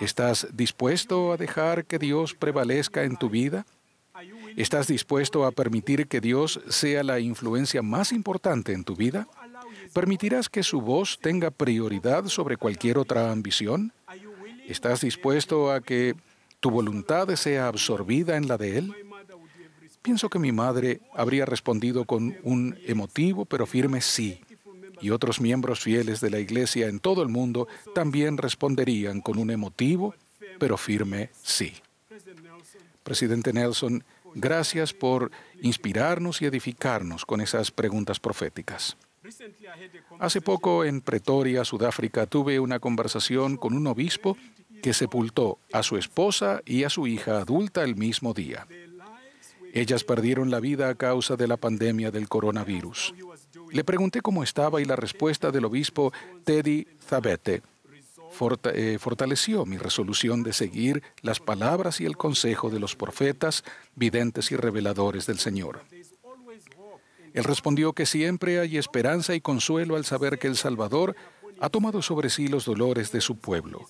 ¿estás dispuesto a dejar que Dios prevalezca en tu vida? ¿Estás dispuesto a permitir que Dios sea la influencia más importante en tu vida? ¿Permitirás que su voz tenga prioridad sobre cualquier otra ambición? ¿Estás dispuesto a que tu voluntad sea absorbida en la de Él? Pienso que mi madre habría respondido con un emotivo pero firme sí, y otros miembros fieles de la Iglesia en todo el mundo también responderían con un emotivo pero firme sí. Presidente Nelson, gracias por inspirarnos y edificarnos con esas preguntas proféticas. Hace poco en Pretoria, Sudáfrica, tuve una conversación con un obispo que sepultó a su esposa y a su hija adulta el mismo día. Ellas perdieron la vida a causa de la pandemia del coronavirus. Le pregunté cómo estaba y la respuesta del obispo Teddy Zabete fortaleció mi resolución de seguir las palabras y el consejo de los profetas, videntes y reveladores del Señor. Él respondió que siempre hay esperanza y consuelo al saber que el Salvador ha tomado sobre sí los dolores de su pueblo,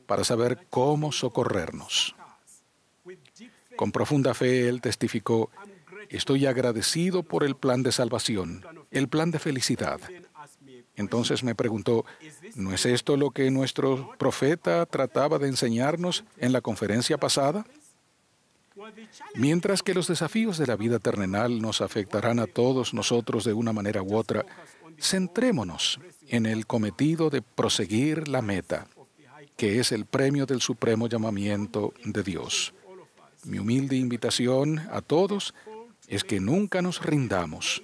para saber cómo socorrernos. Con profunda fe, él testificó: estoy agradecido por el plan de salvación, el plan de felicidad. Entonces me preguntó, ¿no es esto lo que nuestro profeta trataba de enseñarnos en la conferencia pasada? Mientras que los desafíos de la vida terrenal nos afectarán a todos nosotros de una manera u otra, centrémonos en el cometido de proseguir la meta, que es el premio del supremo llamamiento de Dios. Mi humilde invitación a todos es que nunca nos rindamos.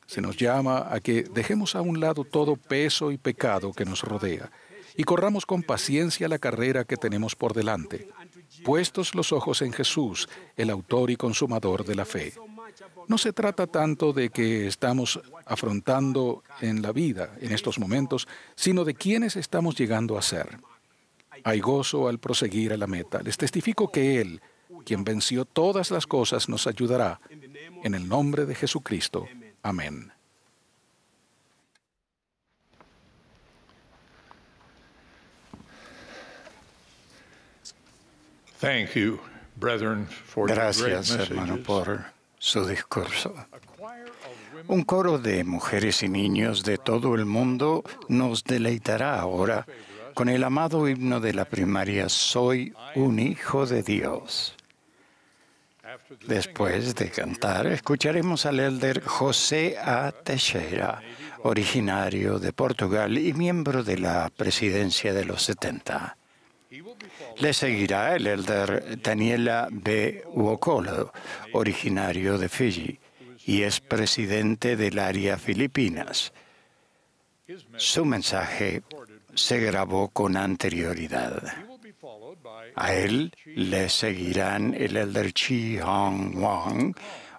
Se nos llama a que dejemos a un lado todo peso y pecado que nos rodea y corramos con paciencia la carrera que tenemos por delante, puestos los ojos en Jesús, el autor y consumador de la fe. No se trata tanto de que estamos afrontando en la vida en estos momentos, sino de quiénes estamos llegando a ser. Hay gozo al proseguir a la meta. Les testifico que Él, quien venció todas las cosas, nos ayudará. En el nombre de Jesucristo. Amén. Gracias, hermano, por su discurso. Un coro de mujeres y niños de todo el mundo nos deleitará ahora con el amado himno de la primaria Soy un hijo de Dios. Después de cantar, escucharemos al elder José A. Teixeira, originario de Portugal y miembro de la presidencia de los 70. Le seguirá el elder Daniela B. Uokolo, originario de Fiji, y es presidente del área Filipinas. Su mensaje se grabó con anterioridad. A él le seguirán el elder Chi Hong Wong,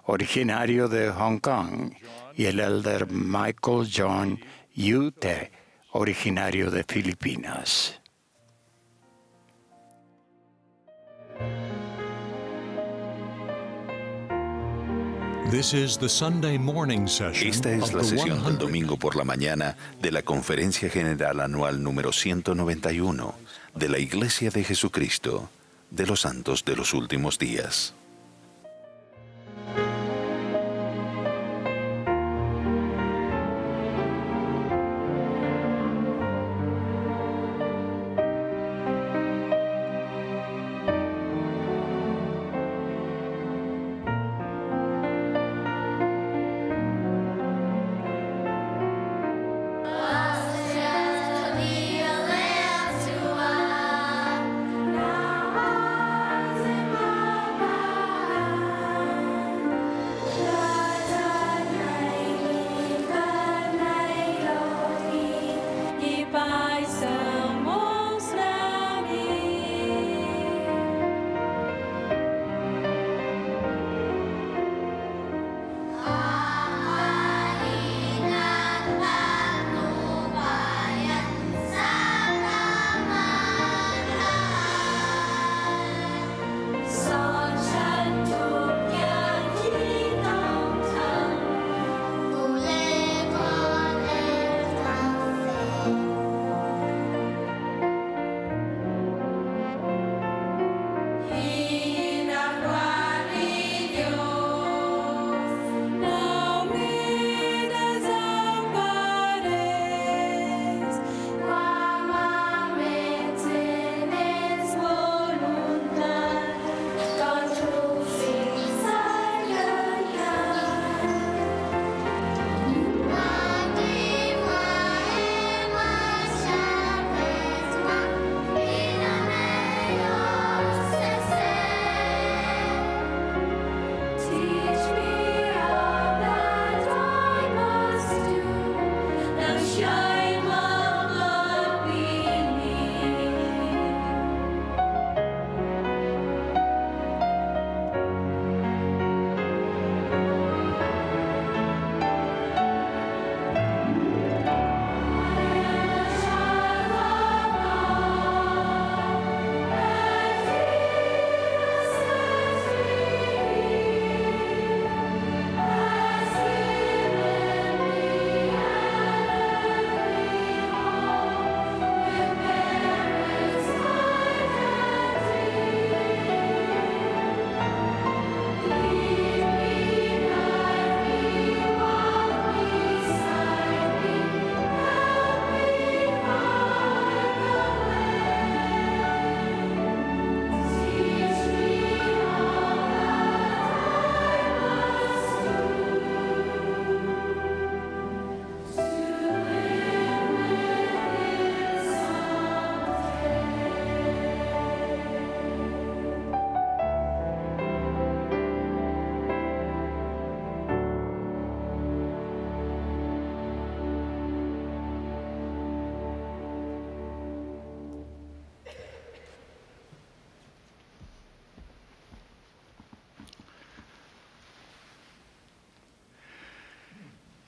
originario de Hong Kong, y el elder Michael John Yu Te, originario de Filipinas. Esta es la sesión del domingo por la mañana de la Conferencia General Anual número 191 de la Iglesia de Jesucristo de los Santos de los Últimos Días.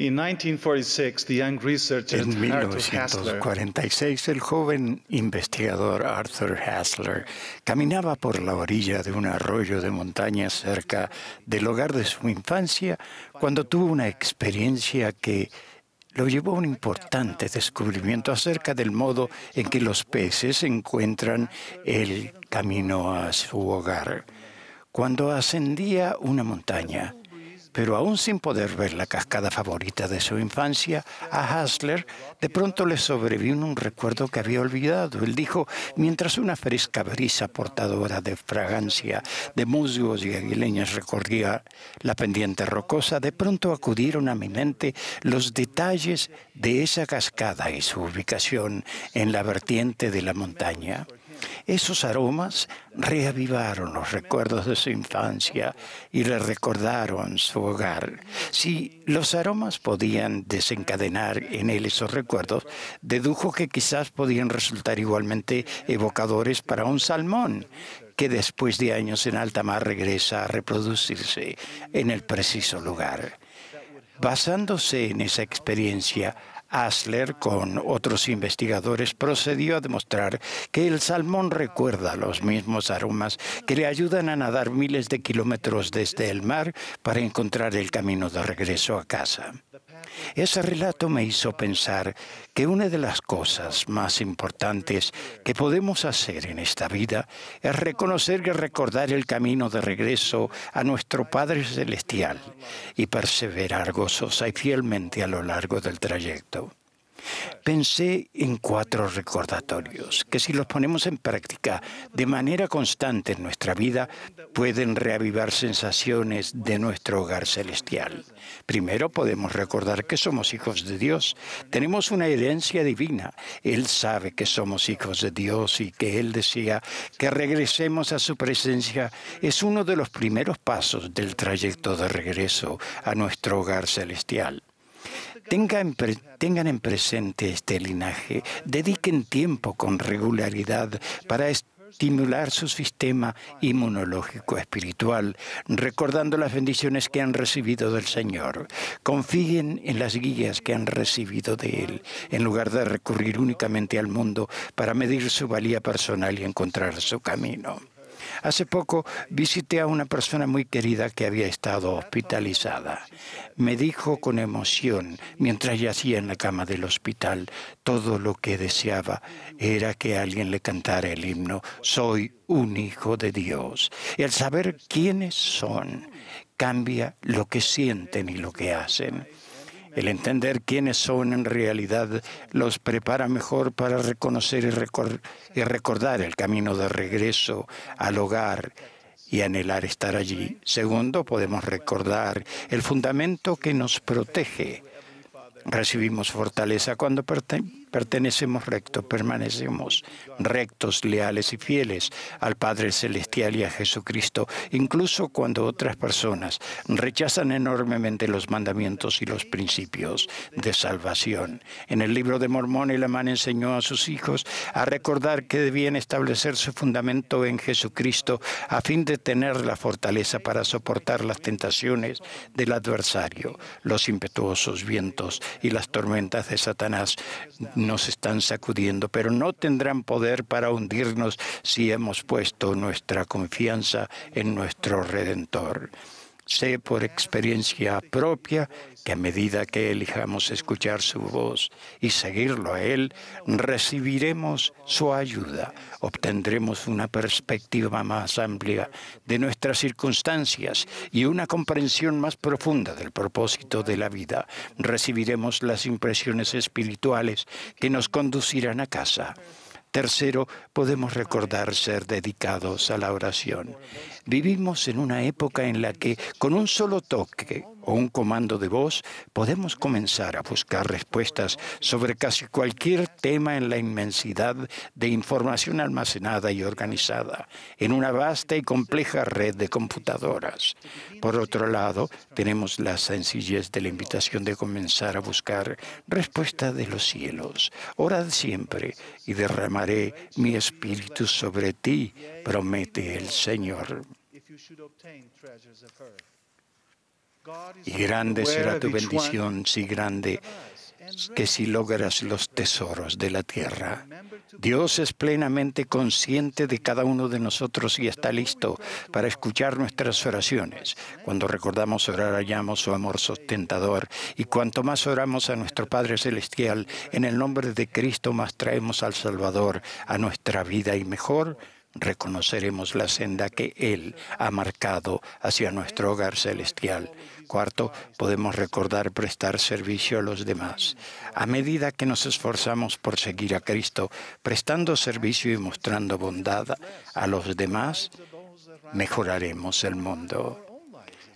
En 1946, el joven investigador Arthur Hasler caminaba por la orilla de un arroyo de montaña cerca del hogar de su infancia cuando tuvo una experiencia que lo llevó a un importante descubrimiento acerca del modo en que los peces encuentran el camino a su hogar. Cuando ascendía una montaña, pero aún sin poder ver la cascada favorita de su infancia, a Hasler de pronto le sobrevino un recuerdo que había olvidado. Él dijo, mientras una fresca brisa portadora de fragancia de musgos y aguileñas recorría la pendiente rocosa, de pronto acudieron a mi mente los detalles de esa cascada y su ubicación en la vertiente de la montaña. Esos aromas reavivaron los recuerdos de su infancia y le recordaron su hogar. Si los aromas podían desencadenar en él esos recuerdos, dedujo que quizás podían resultar igualmente evocadores para un salmón que después de años en alta mar regresa a reproducirse en el preciso lugar. Basándose en esa experiencia, Hasler, con otros investigadores, procedió a demostrar que el salmón recuerda los mismos aromas que le ayudan a nadar miles de kilómetros desde el mar para encontrar el camino de regreso a casa. Ese relato me hizo pensar que una de las cosas más importantes que podemos hacer en esta vida es reconocer y recordar el camino de regreso a nuestro Padre Celestial y perseverar gozosa y fielmente a lo largo del trayecto. Pensé en 4 recordatorios que, si los ponemos en práctica de manera constante en nuestra vida, pueden reavivar sensaciones de nuestro hogar celestial. Primero, podemos recordar que somos hijos de Dios. Tenemos una herencia divina. Él sabe que somos hijos de Dios y que Él desea que regresemos a su presencia. Es uno de los primeros pasos del trayecto de regreso a nuestro hogar celestial. Tengan en presente este linaje, dediquen tiempo con regularidad para estimular su sistema inmunológico espiritual, recordando las bendiciones que han recibido del Señor. Confíen en las guías que han recibido de Él, en lugar de recurrir únicamente al mundo para medir su valía personal y encontrar su camino. Hace poco visité a una persona muy querida que había estado hospitalizada. Me dijo con emoción, mientras yacía en la cama del hospital, todo lo que deseaba era que alguien le cantara el himno «Soy un hijo de Dios». El saber quiénes son cambia lo que sienten y lo que hacen. El entender quiénes son en realidad los prepara mejor para reconocer y recordar el camino de regreso al hogar y anhelar estar allí. Segundo, podemos recordar el fundamento que nos protege. Recibimos fortaleza cuando permanecemos rectos, leales y fieles al Padre Celestial y a Jesucristo, incluso cuando otras personas rechazan enormemente los mandamientos y los principios de salvación. En el libro de Mormón, Elamán enseñó a sus hijos a recordar que debían establecer su fundamento en Jesucristo a fin de tener la fortaleza para soportar las tentaciones del adversario. Los impetuosos vientos y las tormentas de Satanás nos están sacudiendo, pero no tendrán poder para hundirnos si hemos puesto nuestra confianza en nuestro Redentor. Sé por experiencia propia que a medida que elijamos escuchar su voz y seguirlo a Él, recibiremos su ayuda, obtendremos una perspectiva más amplia de nuestras circunstancias y una comprensión más profunda del propósito de la vida. Recibiremos las impresiones espirituales que nos conducirán a casa. Tercero, podemos recordar ser dedicados a la oración. Vivimos en una época en la que, con un solo toque o un comando de voz, podemos comenzar a buscar respuestas sobre casi cualquier tema en la inmensidad de información almacenada y organizada en una vasta y compleja red de computadoras. Por otro lado, tenemos la sencillez de la invitación de comenzar a buscar respuesta de los cielos. Orad siempre y derramaré mi espíritu sobre ti, promete el Señor. Y grande será tu bendición, sí grande, que si logras los tesoros de la tierra. Dios es plenamente consciente de cada uno de nosotros y está listo para escuchar nuestras oraciones. Cuando recordamos orar, hallamos su amor sustentador. Y cuanto más oramos a nuestro Padre Celestial, en el nombre de Cristo, más traemos al Salvador a nuestra vida y mejor reconoceremos la senda que Él ha marcado hacia nuestro hogar celestial. Cuarto, podemos recordar prestar servicio a los demás. A medida que nos esforzamos por seguir a Cristo, prestando servicio y mostrando bondad a los demás, mejoraremos el mundo.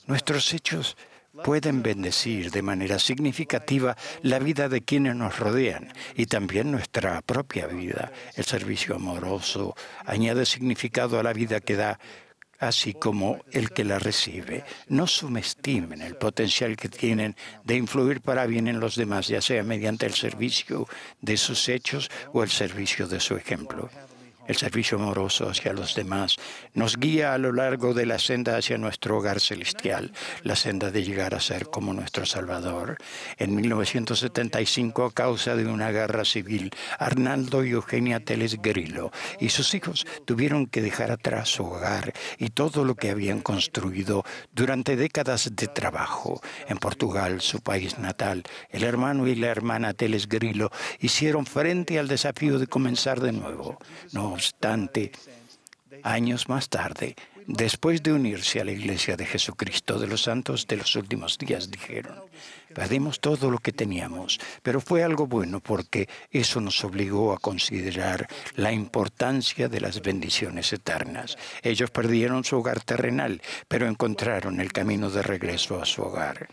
Nuestros hechos pueden bendecir de manera significativa la vida de quienes nos rodean y también nuestra propia vida. El servicio amoroso añade significado a la vida que da, así como el que la recibe. No subestimen el potencial que tienen de influir para bien en los demás, ya sea mediante el servicio de sus hechos o el servicio de su ejemplo. El servicio amoroso hacia los demás nos guía a lo largo de la senda hacia nuestro hogar celestial, la senda de llegar a ser como nuestro Salvador. En 1975, a causa de una guerra civil, Arnaldo y Eugenia Teles Grillo y sus hijos tuvieron que dejar atrás su hogar y todo lo que habían construido durante décadas de trabajo. En Portugal, su país natal, el hermano y la hermana Teles Grillo hicieron frente al desafío de comenzar de nuevo. No obstante, años más tarde, después de unirse a la Iglesia de Jesucristo de los Santos de los Últimos Días, dijeron: perdimos todo lo que teníamos, pero fue algo bueno porque eso nos obligó a considerar la importancia de las bendiciones eternas. Ellos perdieron su hogar terrenal, pero encontraron el camino de regreso a su hogar.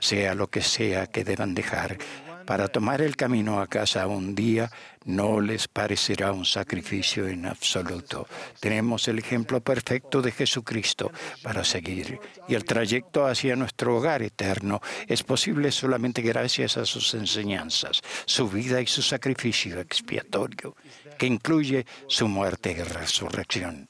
Sea lo que sea que deban dejar, para tomar el camino a casa un día no les parecerá un sacrificio en absoluto. Tenemos el ejemplo perfecto de Jesucristo para seguir, y el trayecto hacia nuestro hogar eterno es posible solamente gracias a sus enseñanzas, su vida y su sacrificio expiatorio, que incluye su muerte y resurrección.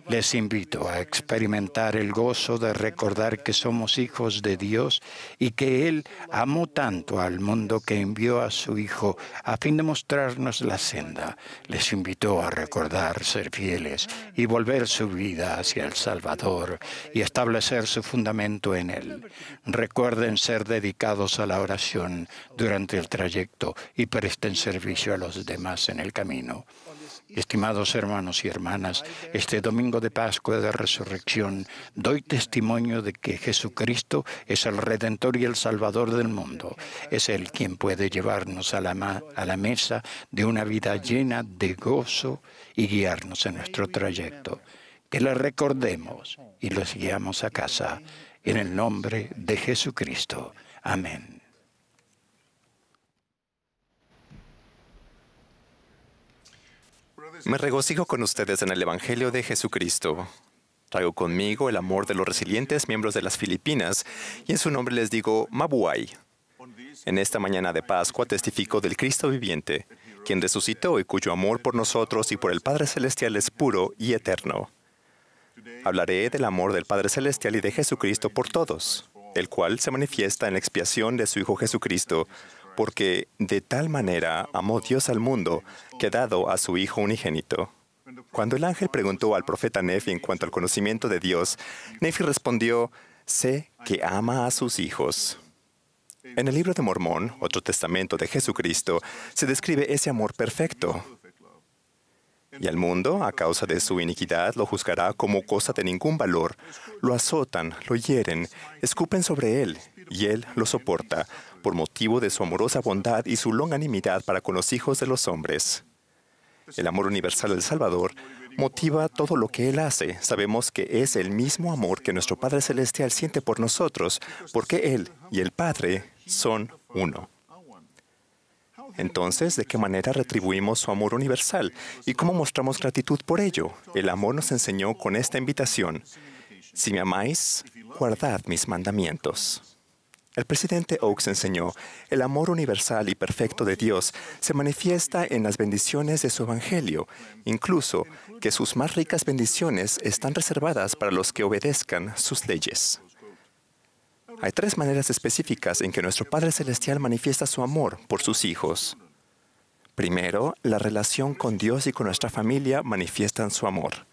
Les invito a experimentar el gozo de recordar que somos hijos de Dios y que Él amó tanto al mundo que envió a su Hijo a fin de mostrarnos la senda. Les invito a recordar ser fieles y volver su vida hacia el Salvador y establecer su fundamento en Él. Recuerden ser dedicados a la oración durante el trayecto y presten servicio a los demás en el camino. Estimados hermanos y hermanas, este domingo de Pascua de Resurrección doy testimonio de que Jesucristo es el Redentor y el Salvador del mundo. Es Él quien puede llevarnos a la mesa de una vida llena de gozo y guiarnos en nuestro trayecto. Que le recordemos y los guiamos a casa en el nombre de Jesucristo. Amén. Me regocijo con ustedes en el Evangelio de Jesucristo. Traigo conmigo el amor de los resilientes miembros de las Filipinas y en su nombre les digo Mabuhay. En esta mañana de Pascua testifico del Cristo viviente, quien resucitó y cuyo amor por nosotros y por el Padre Celestial es puro y eterno. Hablaré del amor del Padre Celestial y de Jesucristo por todos, el cual se manifiesta en la expiación de su Hijo Jesucristo, porque de tal manera amó Dios al mundo que ha dado a su Hijo unigénito. Cuando el ángel preguntó al profeta Nefi en cuanto al conocimiento de Dios, Nefi respondió: sé que ama a sus hijos. En el libro de Mormón, otro testamento de Jesucristo, se describe ese amor perfecto. Y al mundo, a causa de su iniquidad, lo juzgará como cosa de ningún valor. Lo azotan, lo hieren, escupen sobre él, y él lo soporta, por motivo de su amorosa bondad y su longanimidad para con los hijos de los hombres. El amor universal del Salvador motiva todo lo que Él hace. Sabemos que es el mismo amor que nuestro Padre Celestial siente por nosotros, porque Él y el Padre son uno. Entonces, ¿de qué manera retribuimos su amor universal? ¿Y cómo mostramos gratitud por ello? El amor nos enseñó con esta invitación: si me amáis, guardad mis mandamientos. El presidente Oaks enseñó: el amor universal y perfecto de Dios se manifiesta en las bendiciones de su Evangelio, incluso que sus más ricas bendiciones están reservadas para los que obedezcan sus leyes. Hay 3 maneras específicas en que nuestro Padre Celestial manifiesta su amor por sus hijos. Primero, la relación con Dios y con nuestra familia manifiestan su amor.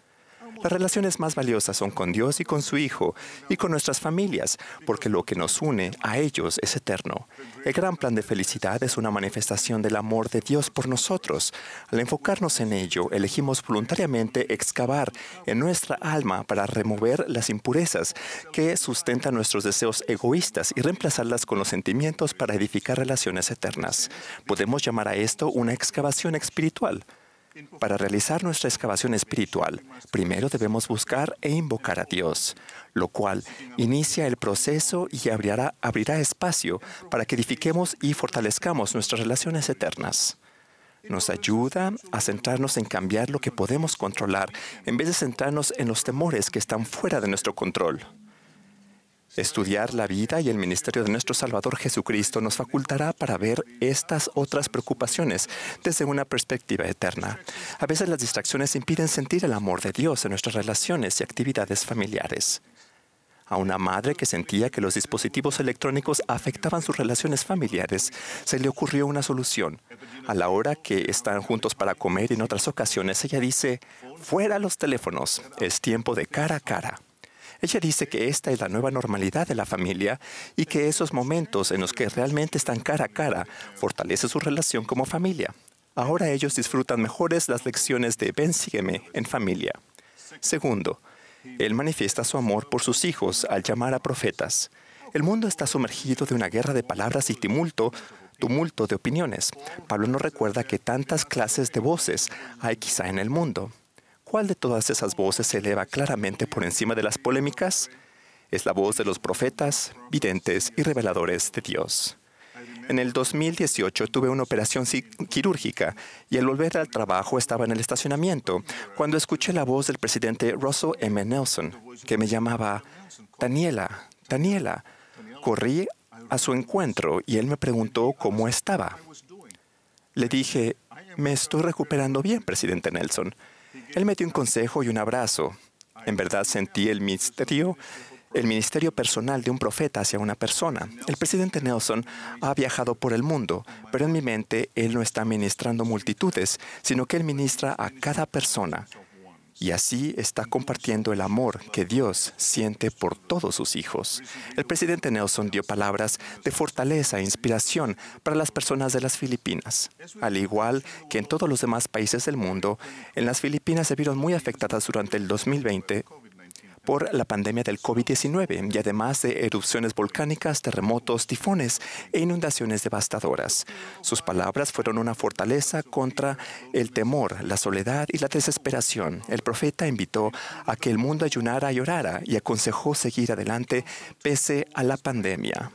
Las relaciones más valiosas son con Dios y con su Hijo, y con nuestras familias, porque lo que nos une a ellos es eterno. El gran plan de felicidad es una manifestación del amor de Dios por nosotros. Al enfocarnos en ello, elegimos voluntariamente excavar en nuestra alma para remover las impurezas que sustentan nuestros deseos egoístas y reemplazarlas con los sentimientos para edificar relaciones eternas. Podemos llamar a esto una excavación espiritual. Para realizar nuestra excavación espiritual, primero debemos buscar e invocar a Dios, lo cual inicia el proceso y abrirá espacio para que edifiquemos y fortalezcamos nuestras relaciones eternas. Nos ayuda a centrarnos en cambiar lo que podemos controlar en vez de centrarnos en los temores que están fuera de nuestro control. Estudiar la vida y el ministerio de nuestro Salvador Jesucristo nos facultará para ver estas otras preocupaciones desde una perspectiva eterna. A veces las distracciones impiden sentir el amor de Dios en nuestras relaciones y actividades familiares. A una madre que sentía que los dispositivos electrónicos afectaban sus relaciones familiares, se le ocurrió una solución. A la hora que están juntos para comer y en otras ocasiones, ella dice, «Fuera los teléfonos, es tiempo de cara a cara». Ella dice que esta es la nueva normalidad de la familia y que esos momentos en los que realmente están cara a cara fortalece su relación como familia. Ahora ellos disfrutan mejores las lecciones de Ven, sígueme en familia. Segundo, Él manifiesta su amor por sus hijos al llamar a profetas. El mundo está sumergido de una guerra de palabras y tumulto de opiniones. Pablo nos recuerda que tantas clases de voces hay quizá en el mundo. ¿Cuál de todas esas voces se eleva claramente por encima de las polémicas? Es la voz de los profetas, videntes y reveladores de Dios. En el 2018 tuve una operación quirúrgica y al volver al trabajo estaba en el estacionamiento cuando escuché la voz del presidente Russell M. Nelson, que me llamaba, «Daniela, Daniela». Corrí a su encuentro y él me preguntó cómo estaba. Le dije, «Me estoy recuperando bien, presidente Nelson». Él me dio un consejo y un abrazo. En verdad sentí el ministerio personal de un profeta hacia una persona. El presidente Nelson ha viajado por el mundo, pero en mi mente él no está ministrando multitudes, sino que él ministra a cada persona. Y así está compartiendo el amor que Dios siente por todos sus hijos. El presidente Nelson dio palabras de fortaleza e inspiración para las personas de las Filipinas. Al igual que en todos los demás países del mundo, en las Filipinas se vieron muy afectadas durante el 2020 por la pandemia del COVID-19 y además de erupciones volcánicas, terremotos, tifones e inundaciones devastadoras. Sus palabras fueron una fortaleza contra el temor, la soledad y la desesperación. El profeta invitó a que el mundo ayunara y orara y aconsejó seguir adelante pese a la pandemia.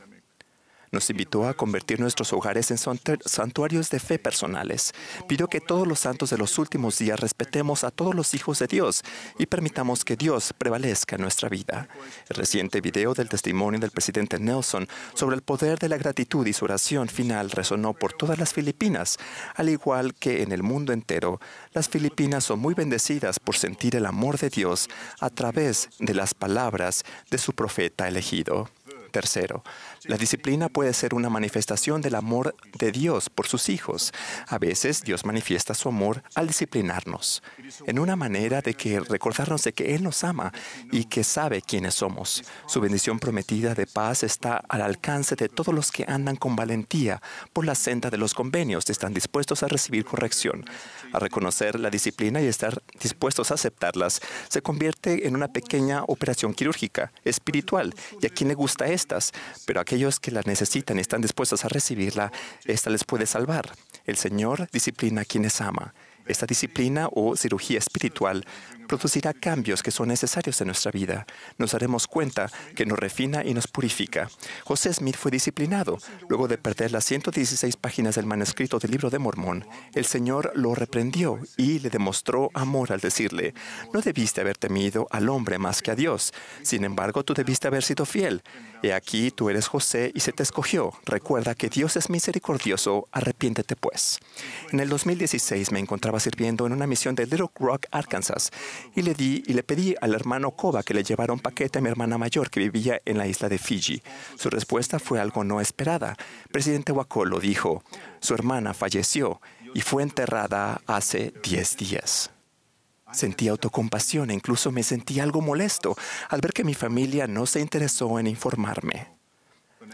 Nos invitó a convertir nuestros hogares en santuarios de fe personales. Pidió que todos los santos de los últimos días respetemos a todos los hijos de Dios y permitamos que Dios prevalezca en nuestra vida. El reciente video del testimonio del presidente Nelson sobre el poder de la gratitud y su oración final resonó por todas las Filipinas. Al igual que en el mundo entero, las Filipinas son muy bendecidas por sentir el amor de Dios a través de las palabras de su profeta elegido. Tercero, la disciplina puede ser una manifestación del amor de Dios por sus hijos. A veces Dios manifiesta su amor al disciplinarnos, en una manera de que recordarnos de que Él nos ama y que sabe quiénes somos. Su bendición prometida de paz está al alcance de todos los que andan con valentía por la senda de los convenios, están dispuestos a recibir corrección. A reconocer la disciplina y estar dispuestos a aceptarlas, se convierte en una pequeña operación quirúrgica, espiritual, y a quien le gusta estas, pero aquellos que la necesitan y están dispuestos a recibirla, esta les puede salvar. El Señor disciplina a quienes ama. Esta disciplina o cirugía espiritual producirá cambios que son necesarios en nuestra vida. Nos daremos cuenta que nos refina y nos purifica. José Smith fue disciplinado. Luego de perder las 116 páginas del manuscrito del Libro de Mormón, el Señor lo reprendió y le demostró amor al decirle, no debiste haber temido al hombre más que a Dios. Sin embargo, tú debiste haber sido fiel. He aquí, tú eres José y se te escogió. Recuerda que Dios es misericordioso, arrepiéntete pues. En el 2016 me encontraba estaba sirviendo en una misión de Little Rock, Arkansas, y le pedí al hermano Koba que le llevara un paquete a mi hermana mayor que vivía en la isla de Fiji. Su respuesta fue algo no esperada. Presidente Wakolo dijo, su hermana falleció y fue enterrada hace 10 días. Sentí autocompasión e incluso me sentí algo molesto al ver que mi familia no se interesó en informarme.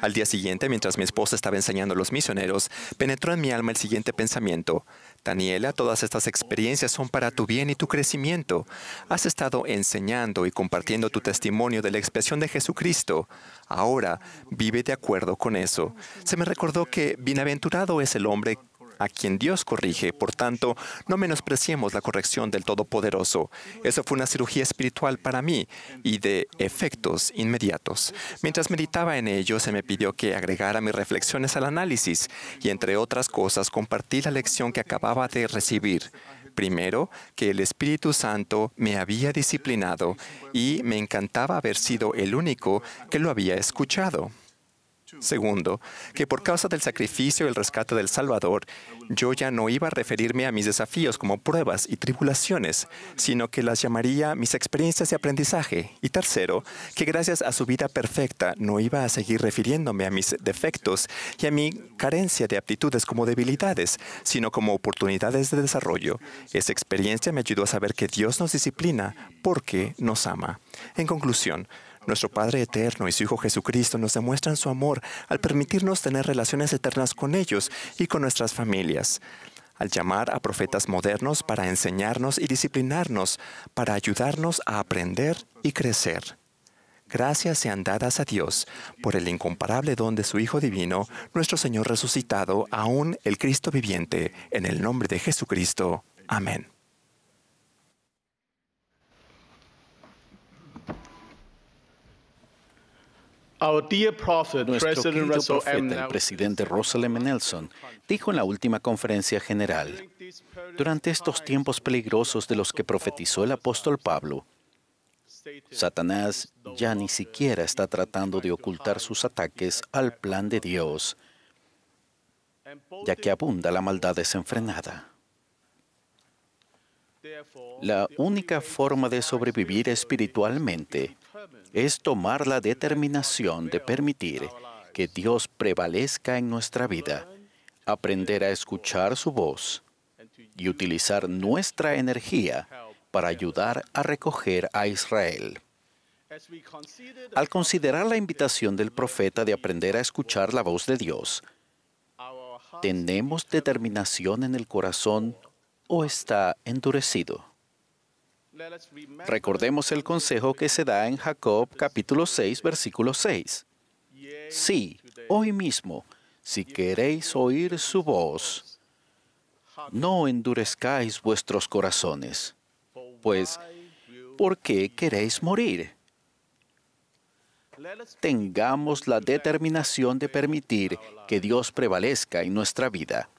Al día siguiente, mientras mi esposa estaba enseñando a los misioneros, penetró en mi alma el siguiente pensamiento. Daniela, todas estas experiencias son para tu bien y tu crecimiento. Has estado enseñando y compartiendo tu testimonio de la expiación de Jesucristo. Ahora, vive de acuerdo con eso. Se me recordó que bienaventurado es el hombre a quien Dios corrige. Por tanto, no menospreciemos la corrección del Todopoderoso. Eso fue una cirugía espiritual para mí y de efectos inmediatos. Mientras meditaba en ello, se me pidió que agregara mis reflexiones al análisis y, entre otras cosas, compartí la lección que acababa de recibir. Primero, que el Espíritu Santo me había disciplinado y me encantaba haber sido el único que lo había escuchado. Segundo, que por causa del sacrificio y el rescate del Salvador, yo ya no iba a referirme a mis desafíos como pruebas y tribulaciones, sino que las llamaría mis experiencias de aprendizaje. Y tercero, que gracias a su vida perfecta no iba a seguir refiriéndome a mis defectos y a mi carencia de aptitudes como debilidades, sino como oportunidades de desarrollo. Esa experiencia me ayudó a saber que Dios nos disciplina porque nos ama. En conclusión, nuestro Padre Eterno y su Hijo Jesucristo nos demuestran su amor al permitirnos tener relaciones eternas con ellos y con nuestras familias, al llamar a profetas modernos para enseñarnos y disciplinarnos, para ayudarnos a aprender y crecer. Gracias sean dadas a Dios por el incomparable don de su Hijo Divino, nuestro Señor resucitado, aún el Cristo viviente, en el nombre de Jesucristo. Amén. Nuestro querido profeta, el presidente Russell M. Nelson, dijo en la última conferencia general, durante estos tiempos peligrosos de los que profetizó el apóstol Pablo, Satanás ya ni siquiera está tratando de ocultar sus ataques al plan de Dios, ya que abunda la maldad desenfrenada. La única forma de sobrevivir espiritualmente es tomar la determinación de permitir que Dios prevalezca en nuestra vida, aprender a escuchar su voz y utilizar nuestra energía para ayudar a recoger a Israel. Al considerar la invitación del profeta de aprender a escuchar la voz de Dios, ¿tenemos determinación en el corazón o está endurecido? Recordemos el consejo que se da en Jacob capítulo 6, versículo 6. Sí, hoy mismo, si queréis oír su voz, no endurezcáis vuestros corazones, pues, ¿por qué queréis morir? Tengamos la determinación de permitir que Dios prevalezca en nuestra vida.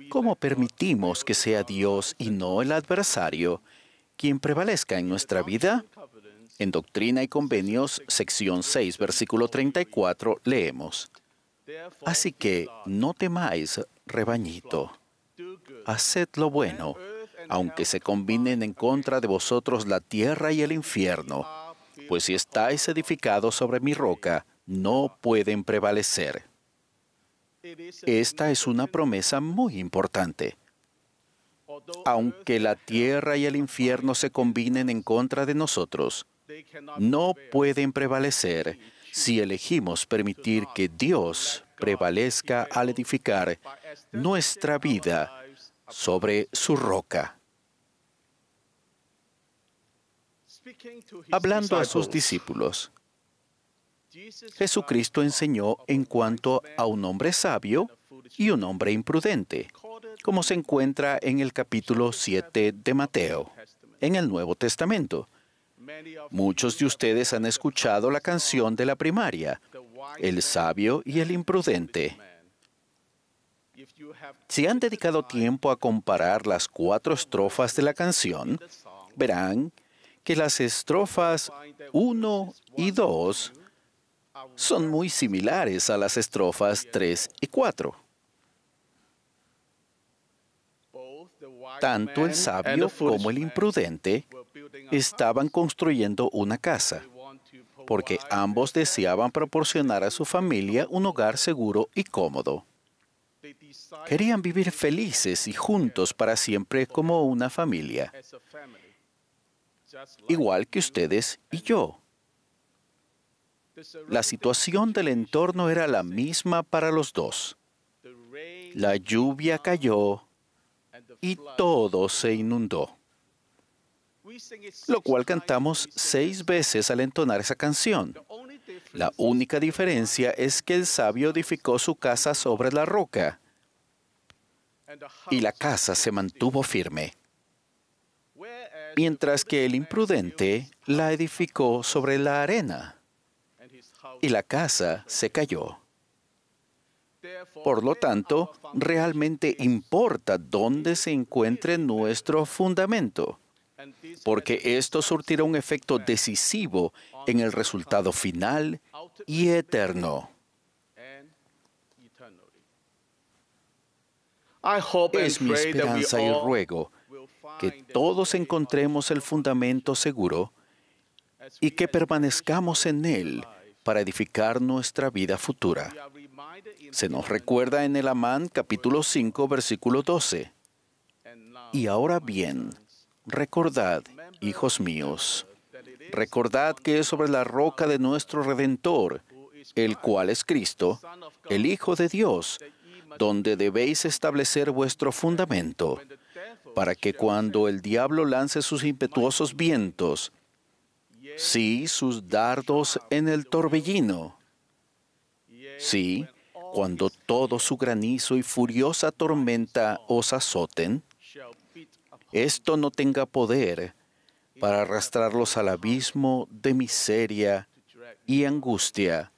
¿Cómo permitimos que sea Dios y no el adversario quien prevalezca en nuestra vida? En Doctrina y Convenios, sección 6, versículo 34, leemos: Así que no temáis, rebañito. Haced lo bueno, aunque se combinen en contra de vosotros la tierra y el infierno, pues si estáis edificados sobre mi roca, no pueden prevalecer. Esta es una promesa muy importante. Aunque la tierra y el infierno se combinen en contra de nosotros, no pueden prevalecer si elegimos permitir que Dios prevalezca al edificar nuestra vida sobre su roca. Hablando a sus discípulos, Jesucristo enseñó en cuanto a un hombre sabio y un hombre imprudente, como se encuentra en el capítulo 7 de Mateo, en el Nuevo Testamento. Muchos de ustedes han escuchado la canción de la primaria, El sabio y el imprudente. Si han dedicado tiempo a comparar las 4 estrofas de la canción, verán que las estrofas 1 y 2 son muy similares a las estrofas 3 y 4. Tanto el sabio como el imprudente estaban construyendo una casa, porque ambos deseaban proporcionar a su familia un hogar seguro y cómodo. Querían vivir felices y juntos para siempre como una familia, igual que ustedes y yo. La situación del entorno era la misma para los dos. La lluvia cayó y todo se inundó, lo cual cantamos 6 veces al entonar esa canción. La única diferencia es que el sabio edificó su casa sobre la roca y la casa se mantuvo firme, mientras que el imprudente la edificó sobre la arena y la casa se cayó. Por lo tanto, realmente importa dónde se encuentre nuestro fundamento, porque esto surtirá un efecto decisivo en el resultado final y eterno. Es mi esperanza y ruego que todos encontremos el fundamento seguro y que permanezcamos en él para edificar nuestra vida futura. Se nos recuerda en el Amán, capítulo 5, versículo 12. Y ahora bien, recordad, hijos míos, recordad que es sobre la roca de nuestro Redentor, el cual es Cristo, el Hijo de Dios, donde debéis establecer vuestro fundamento, para que cuando el diablo lance sus impetuosos vientos, sí, sus dardos en el torbellino, sí, cuando todo su granizo y furiosa tormenta os azoten, esto no tenga poder para arrastrarlos al abismo de miseria y angustia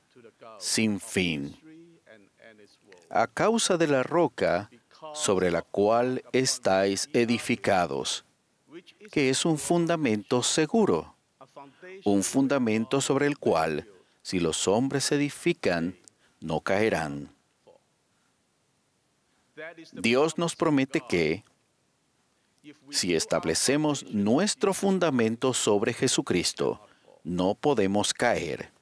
sin fin. A causa de la roca sobre la cual estáis edificados, que es un fundamento seguro, un fundamento sobre el cual, si los hombres edifican, no caerán. Dios nos promete que, si establecemos nuestro fundamento sobre Jesucristo, no podemos caer.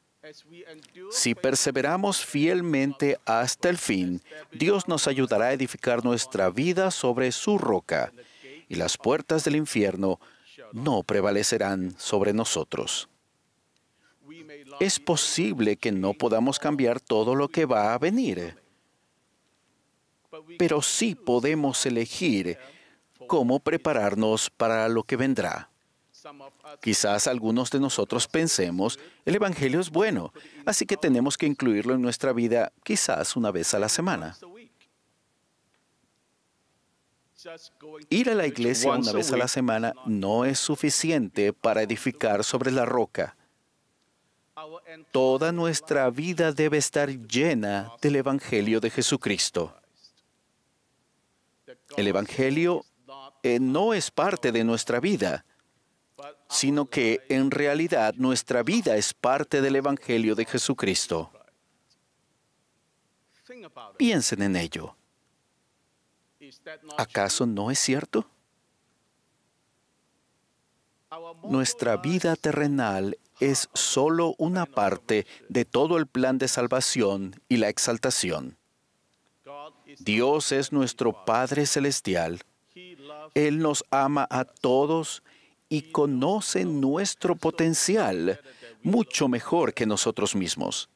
Si perseveramos fielmente hasta el fin, Dios nos ayudará a edificar nuestra vida sobre su roca, y las puertas del infierno no prevalecerán sobre nosotros. Es posible que no podamos cambiar todo lo que va a venir, pero sí podemos elegir cómo prepararnos para lo que vendrá. Quizás algunos de nosotros pensemos, el Evangelio es bueno, así que tenemos que incluirlo en nuestra vida quizás una vez a la semana. Ir a la iglesia una vez a la semana no es suficiente para edificar sobre la roca. Toda nuestra vida debe estar llena del Evangelio de Jesucristo. El Evangelio no es parte de nuestra vida, sino que en realidad nuestra vida es parte del Evangelio de Jesucristo. Piensen en ello. ¿Acaso no es cierto? Nuestra vida terrenal es solo una parte de todo el plan de salvación y la exaltación. Dios es nuestro Padre Celestial. Él nos ama a todos y conoce nuestro potencial mucho mejor que nosotros mismos.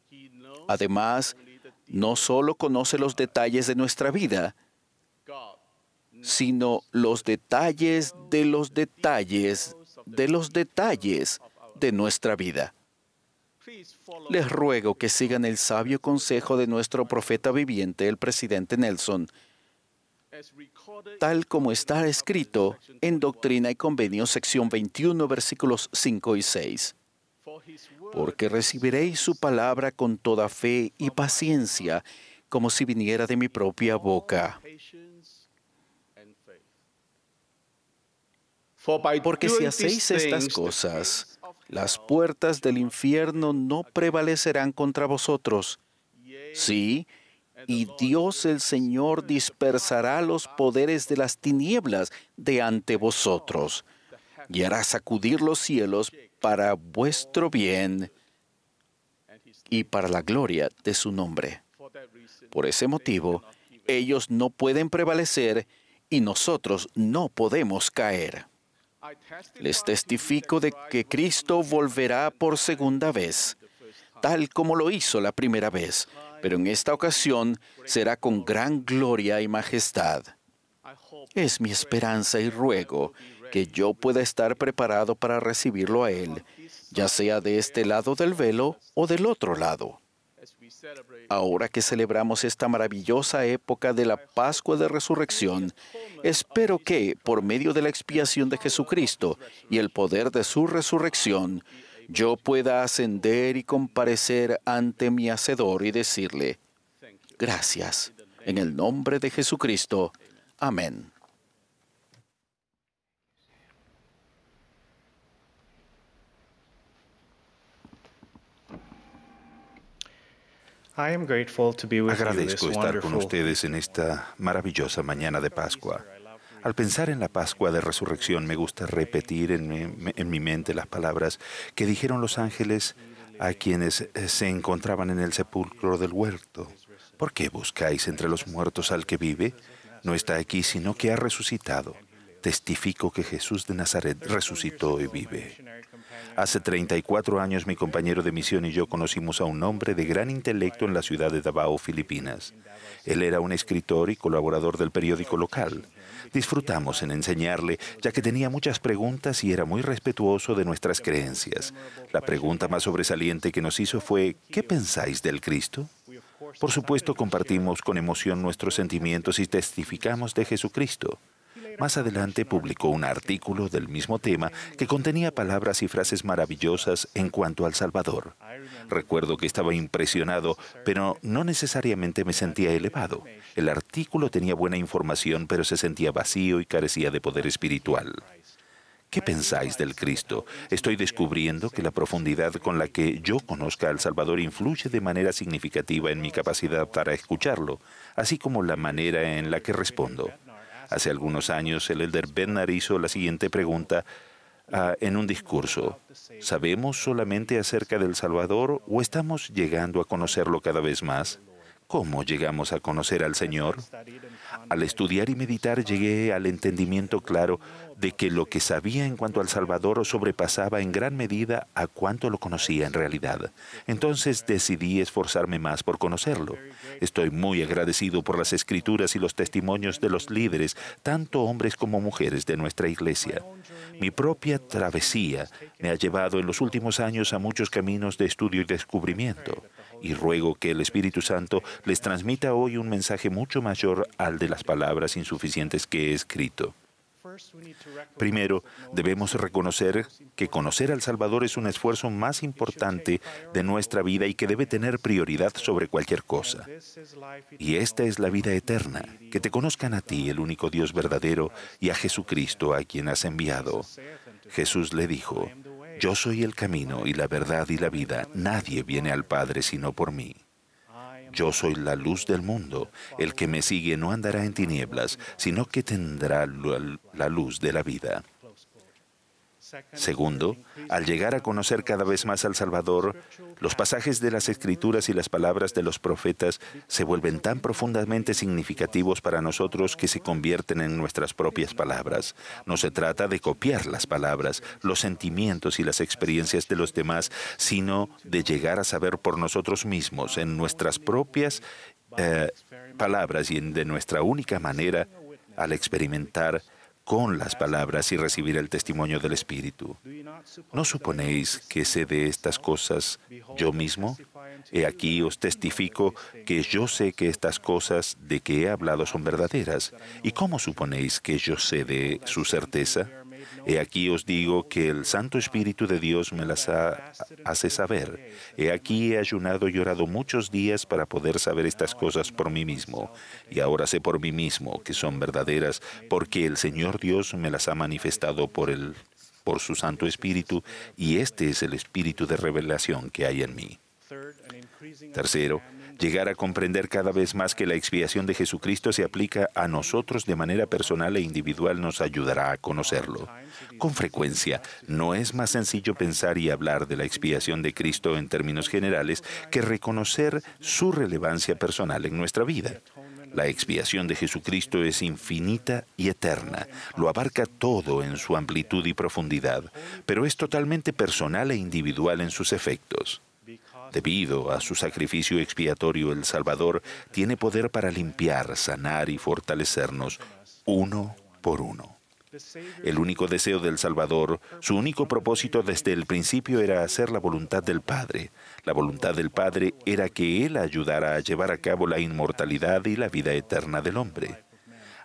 Además, no solo conoce los detalles de nuestra vida, sino los detalles de los detalles de los detalles de nuestra vida. Les ruego que sigan el sabio consejo de nuestro profeta viviente, el presidente Nelson, tal como está escrito en Doctrina y Convenios, sección 21, versículos 5 y 6. Porque recibiréis su palabra con toda fe y paciencia, como si viniera de mi propia boca. Porque si hacéis estas cosas, las puertas del infierno no prevalecerán contra vosotros. Sí, y Dios el Señor dispersará los poderes de las tinieblas de ante vosotros, y hará sacudir los cielos para vuestro bien y para la gloria de su nombre. Por ese motivo, ellos no pueden prevalecer y nosotros no podemos caer. Les testifico de que Cristo volverá por segunda vez, tal como lo hizo la primera vez, pero en esta ocasión será con gran gloria y majestad. Es mi esperanza y ruego que yo pueda estar preparado para recibirlo a Él, ya sea de este lado del velo o del otro lado. Ahora que celebramos esta maravillosa época de la Pascua de Resurrección, espero que, por medio de la expiación de Jesucristo y el poder de su resurrección, yo pueda ascender y comparecer ante mi Hacedor y decirle, gracias, en el nombre de Jesucristo. Amén. Agradezco estar con ustedes en esta maravillosa mañana de Pascua. Al pensar en la Pascua de Resurrección, me gusta repetir en mi mente las palabras que dijeron los ángeles a quienes se encontraban en el sepulcro del huerto. ¿Por qué buscáis entre los muertos al que vive? No está aquí, sino que ha resucitado. Testifico que Jesús de Nazaret resucitó y vive. Hace 34 años mi compañero de misión y yo conocimos a un hombre de gran intelecto en la ciudad de Davao, Filipinas. Él era un escritor y colaborador del periódico local. Disfrutamos en enseñarle, ya que tenía muchas preguntas y era muy respetuoso de nuestras creencias. La pregunta más sobresaliente que nos hizo fue, ¿qué pensáis del Cristo? Por supuesto, compartimos con emoción nuestros sentimientos y testificamos de Jesucristo. Más adelante publicó un artículo del mismo tema que contenía palabras y frases maravillosas en cuanto al Salvador. Recuerdo que estaba impresionado, pero no necesariamente me sentía elevado. El artículo tenía buena información, pero se sentía vacío y carecía de poder espiritual. ¿Qué pensáis del Cristo? Estoy descubriendo que la profundidad con la que yo conozca al Salvador influye de manera significativa en mi capacidad para escucharlo, así como la manera en la que respondo. Hace algunos años, el elder Bednar hizo la siguiente pregunta en un discurso. ¿Sabemos solamente acerca del Salvador o estamos llegando a conocerlo cada vez más? ¿Cómo llegamos a conocer al Señor? Al estudiar y meditar llegué al entendimiento claro de que lo que sabía en cuanto al Salvador sobrepasaba en gran medida a cuánto lo conocía en realidad. Entonces decidí esforzarme más por conocerlo. Estoy muy agradecido por las escrituras y los testimonios de los líderes, tanto hombres como mujeres de nuestra iglesia. Mi propia travesía me ha llevado en los últimos años a muchos caminos de estudio y descubrimiento. Y ruego que el Espíritu Santo les transmita hoy un mensaje mucho mayor al de las palabras insuficientes que he escrito. Primero, debemos reconocer que conocer al Salvador es un esfuerzo más importante de nuestra vida y que debe tener prioridad sobre cualquier cosa. Y esta es la vida eterna, que te conozcan a ti, el único Dios verdadero, y a Jesucristo, a quien has enviado. Jesús le dijo, yo soy el camino y la verdad y la vida. Nadie viene al Padre sino por mí. Yo soy la luz del mundo. El que me sigue no andará en tinieblas, sino que tendrá la luz de la vida. Segundo, al llegar a conocer cada vez más al Salvador, los pasajes de las Escrituras y las palabras de los profetas se vuelven tan profundamente significativos para nosotros que se convierten en nuestras propias palabras. No se trata de copiar las palabras, los sentimientos y las experiencias de los demás, sino de llegar a saber por nosotros mismos, en nuestras propias palabras y de nuestra única manera, al experimentar con las palabras y recibir el testimonio del Espíritu. ¿No suponéis que sé de estas cosas yo mismo? He aquí os testifico que yo sé que estas cosas de que he hablado son verdaderas. ¿Y cómo suponéis que yo sé de su certeza? He aquí os digo que el Santo Espíritu de Dios me las hace saber. He aquí he ayunado y orado muchos días para poder saber estas cosas por mí mismo. Y ahora sé por mí mismo que son verdaderas, porque el Señor Dios me las ha manifestado por su Santo Espíritu, y este es el Espíritu de revelación que hay en mí. Tercero, Llegar a comprender cada vez más que la expiación de Jesucristo se aplica a nosotros de manera personal e individual nos ayudará a conocerlo. Con frecuencia, no es más sencillo pensar y hablar de la expiación de Cristo en términos generales que reconocer su relevancia personal en nuestra vida. La expiación de Jesucristo es infinita y eterna, lo abarca todo en su amplitud y profundidad, pero es totalmente personal e individual en sus efectos. Debido a su sacrificio expiatorio, el Salvador tiene poder para limpiar, sanar y fortalecernos uno por uno. El único deseo del Salvador, su único propósito desde el principio era hacer la voluntad del Padre. La voluntad del Padre era que Él ayudara a llevar a cabo la inmortalidad y la vida eterna del hombre,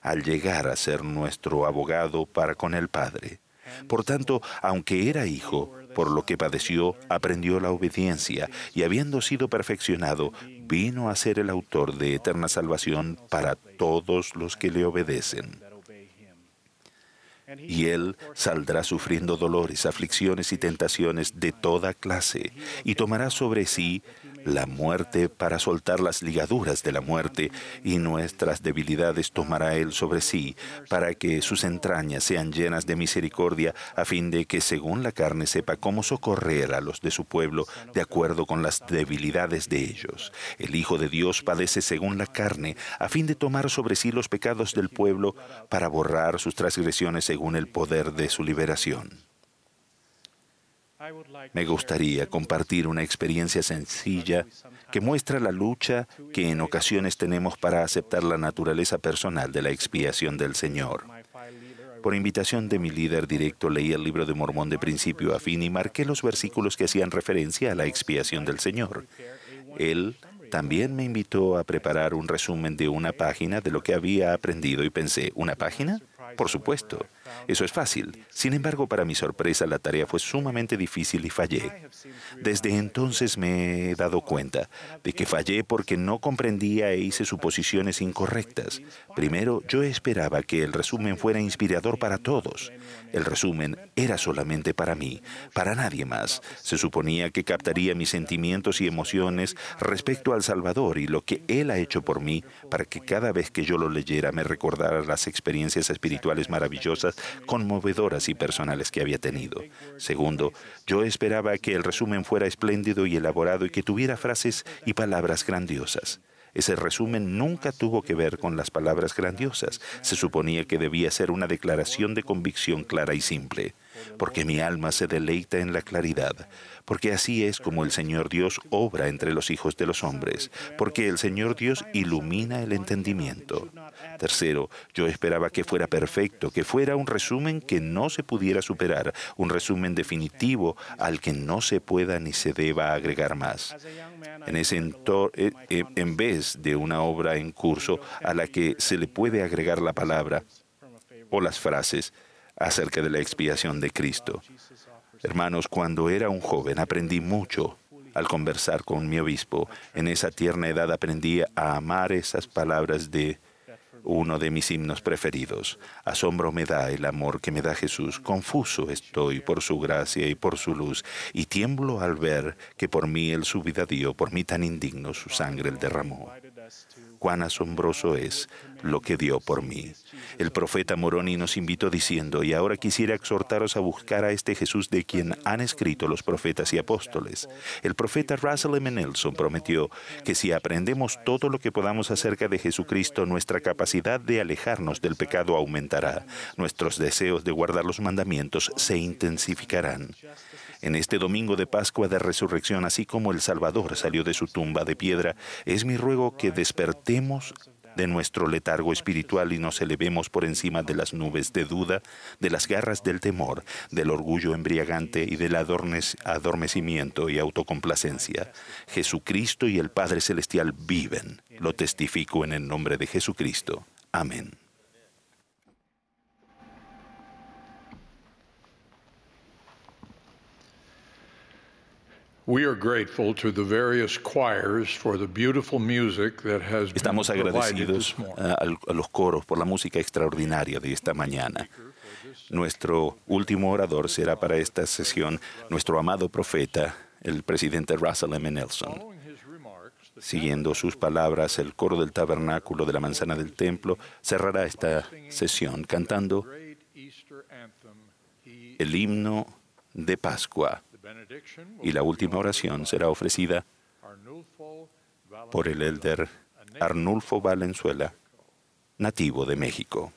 al llegar a ser nuestro abogado para con el Padre. Por tanto, aunque era hijo, por lo que padeció, aprendió la obediencia y habiendo sido perfeccionado, vino a ser el autor de eterna salvación para todos los que le obedecen. Y Él saldrá sufriendo dolores, aflicciones y tentaciones de toda clase, y tomará sobre sí la muerte para soltar las ligaduras de la muerte, y nuestras debilidades tomará Él sobre sí, para que sus entrañas sean llenas de misericordia, a fin de que según la carne sepa cómo socorrer a los de su pueblo, de acuerdo con las debilidades de ellos. El Hijo de Dios padece según la carne, a fin de tomar sobre sí los pecados del pueblo, para borrar sus transgresiones según el poder de su liberación. Me gustaría compartir una experiencia sencilla que muestra la lucha que en ocasiones tenemos para aceptar la naturaleza personal de la expiación del Señor. Por invitación de mi líder directo, leí el libro de Mormón de principio a fin y marqué los versículos que hacían referencia a la expiación del Señor. Él también me invitó a preparar un resumen de una página de lo que había aprendido y pensé, ¿una página? Por supuesto, eso es fácil. Sin embargo, para mi sorpresa, la tarea fue sumamente difícil y fallé. Desde entonces me he dado cuenta de que fallé porque no comprendía e hice suposiciones incorrectas. Primero, yo esperaba que el resumen fuera inspirador para todos. El resumen era solamente para mí, para nadie más. Se suponía que captaría mis sentimientos y emociones respecto al Salvador y lo que Él ha hecho por mí, para que cada vez que yo lo leyera me recordara las experiencias espirituales maravillosas, conmovedoras y personales que había tenido. Segundo, yo esperaba que el resumen fuera espléndido y elaborado y que tuviera frases y palabras grandiosas. Ese resumen nunca tuvo que ver con las palabras grandiosas. Se suponía que debía ser una declaración de convicción clara y simple, porque mi alma se deleita en la claridad, porque así es como el Señor Dios obra entre los hijos de los hombres, porque el Señor Dios ilumina el entendimiento. Tercero, yo esperaba que fuera perfecto, que fuera un resumen que no se pudiera superar, un resumen definitivo al que no se pueda ni se deba agregar más. En vez de una obra en curso a la que se le puede agregar la palabra o las frases acerca de la expiación de Cristo. Hermanos, cuando era un joven aprendí mucho al conversar con mi obispo. En esa tierna edad aprendí a amar esas palabras de uno de mis himnos preferidos. Asombro me da el amor que me da Jesús. Confuso estoy por su gracia y por su luz, y tiemblo al ver que por mí Él su vida dio, por mí tan indigno su sangre Él derramó. Cuán asombroso es lo que dio por mí. El profeta Moroni nos invitó diciendo, y ahora quisiera exhortaros a buscar a este Jesús de quien han escrito los profetas y apóstoles. El profeta Russell M. Nelson prometió que si aprendemos todo lo que podamos acerca de Jesucristo, nuestra capacidad de alejarnos del pecado aumentará. Nuestros deseos de guardar los mandamientos se intensificarán. En este domingo de Pascua de Resurrección, así como el Salvador salió de su tumba de piedra, es mi ruego que despertemos de nuestro letargo espiritual y nos elevemos por encima de las nubes de duda, de las garras del temor, del orgullo embriagante y del adormecimiento y autocomplacencia. Jesucristo y el Padre Celestial viven. Lo testifico en el nombre de Jesucristo. Amén. Estamos agradecidos a los coros por la música extraordinaria de esta mañana. Nuestro último orador será para esta sesión nuestro amado profeta, el presidente Russell M. Nelson. Siguiendo sus palabras, el coro del tabernáculo de la manzana del templo cerrará esta sesión cantando el himno de Pascua. Y la última oración será ofrecida por el elder Arnulfo Valenzuela, nativo de México.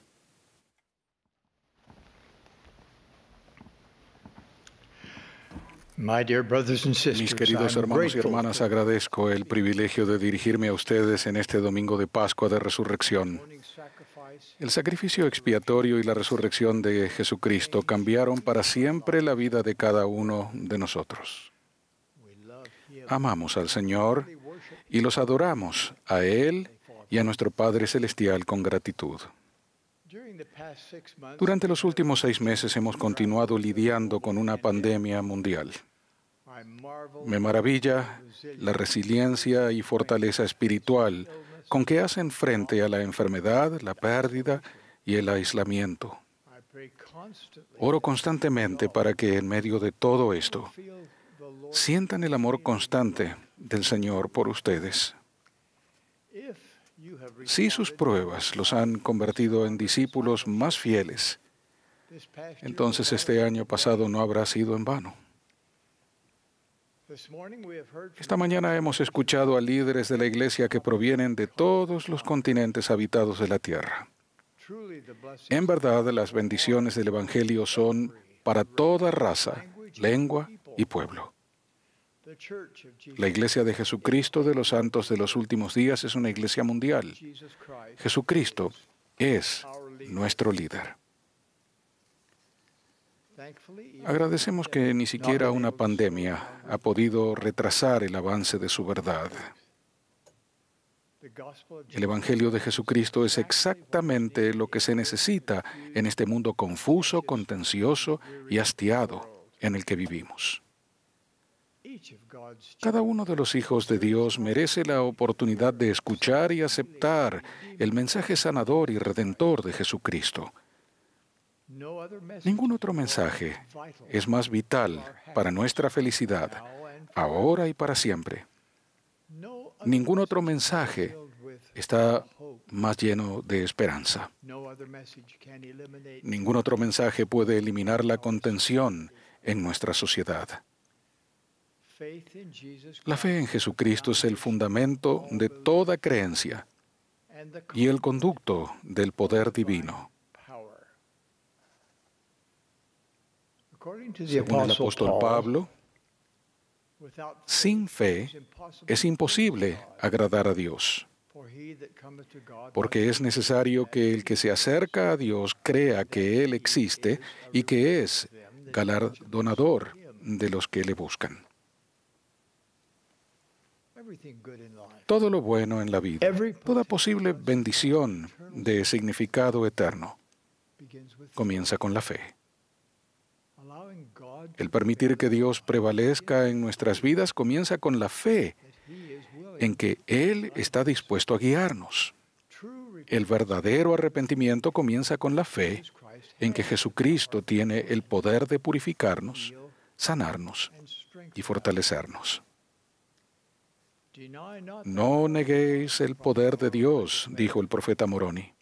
Mis queridos hermanos y hermanas, agradezco el privilegio de dirigirme a ustedes en este domingo de Pascua de Resurrección. El sacrificio expiatorio y la resurrección de Jesucristo cambiaron para siempre la vida de cada uno de nosotros. Amamos al Señor y los adoramos a Él y a nuestro Padre Celestial con gratitud. Durante los últimos 6 meses hemos continuado lidiando con una pandemia mundial. Me maravilla la resiliencia y fortaleza espiritual con que hacen frente a la enfermedad, la pérdida y el aislamiento. Oro constantemente para que en medio de todo esto sientan el amor constante del Señor por ustedes. Si sus pruebas los han convertido en discípulos más fieles, entonces este año pasado no habrá sido en vano. Esta mañana hemos escuchado a líderes de la Iglesia que provienen de todos los continentes habitados de la tierra. En verdad, las bendiciones del Evangelio son para toda raza, lengua y pueblo. La Iglesia de Jesucristo de los Santos de los Últimos Días es una iglesia mundial. Jesucristo es nuestro líder. Agradecemos que ni siquiera una pandemia ha podido retrasar el avance de su verdad. El Evangelio de Jesucristo es exactamente lo que se necesita en este mundo confuso, contencioso y hastiado en el que vivimos. Cada uno de los hijos de Dios merece la oportunidad de escuchar y aceptar el mensaje sanador y redentor de Jesucristo. Ningún otro mensaje es más vital para nuestra felicidad, ahora y para siempre. Ningún otro mensaje está más lleno de esperanza. Ningún otro mensaje puede eliminar la contención en nuestra sociedad. La fe en Jesucristo es el fundamento de toda creencia y el conducto del poder divino. Según el apóstol Pablo, sin fe es imposible agradar a Dios, porque es necesario que el que se acerca a Dios crea que Él existe y que es galardonador de los que le buscan. Todo lo bueno en la vida, toda posible bendición de significado eterno, comienza con la fe. El permitir que Dios prevalezca en nuestras vidas comienza con la fe en que Él está dispuesto a guiarnos. El verdadero arrepentimiento comienza con la fe en que Jesucristo tiene el poder de purificarnos, sanarnos y fortalecernos. No neguéis el poder de Dios, dijo el profeta Moroni,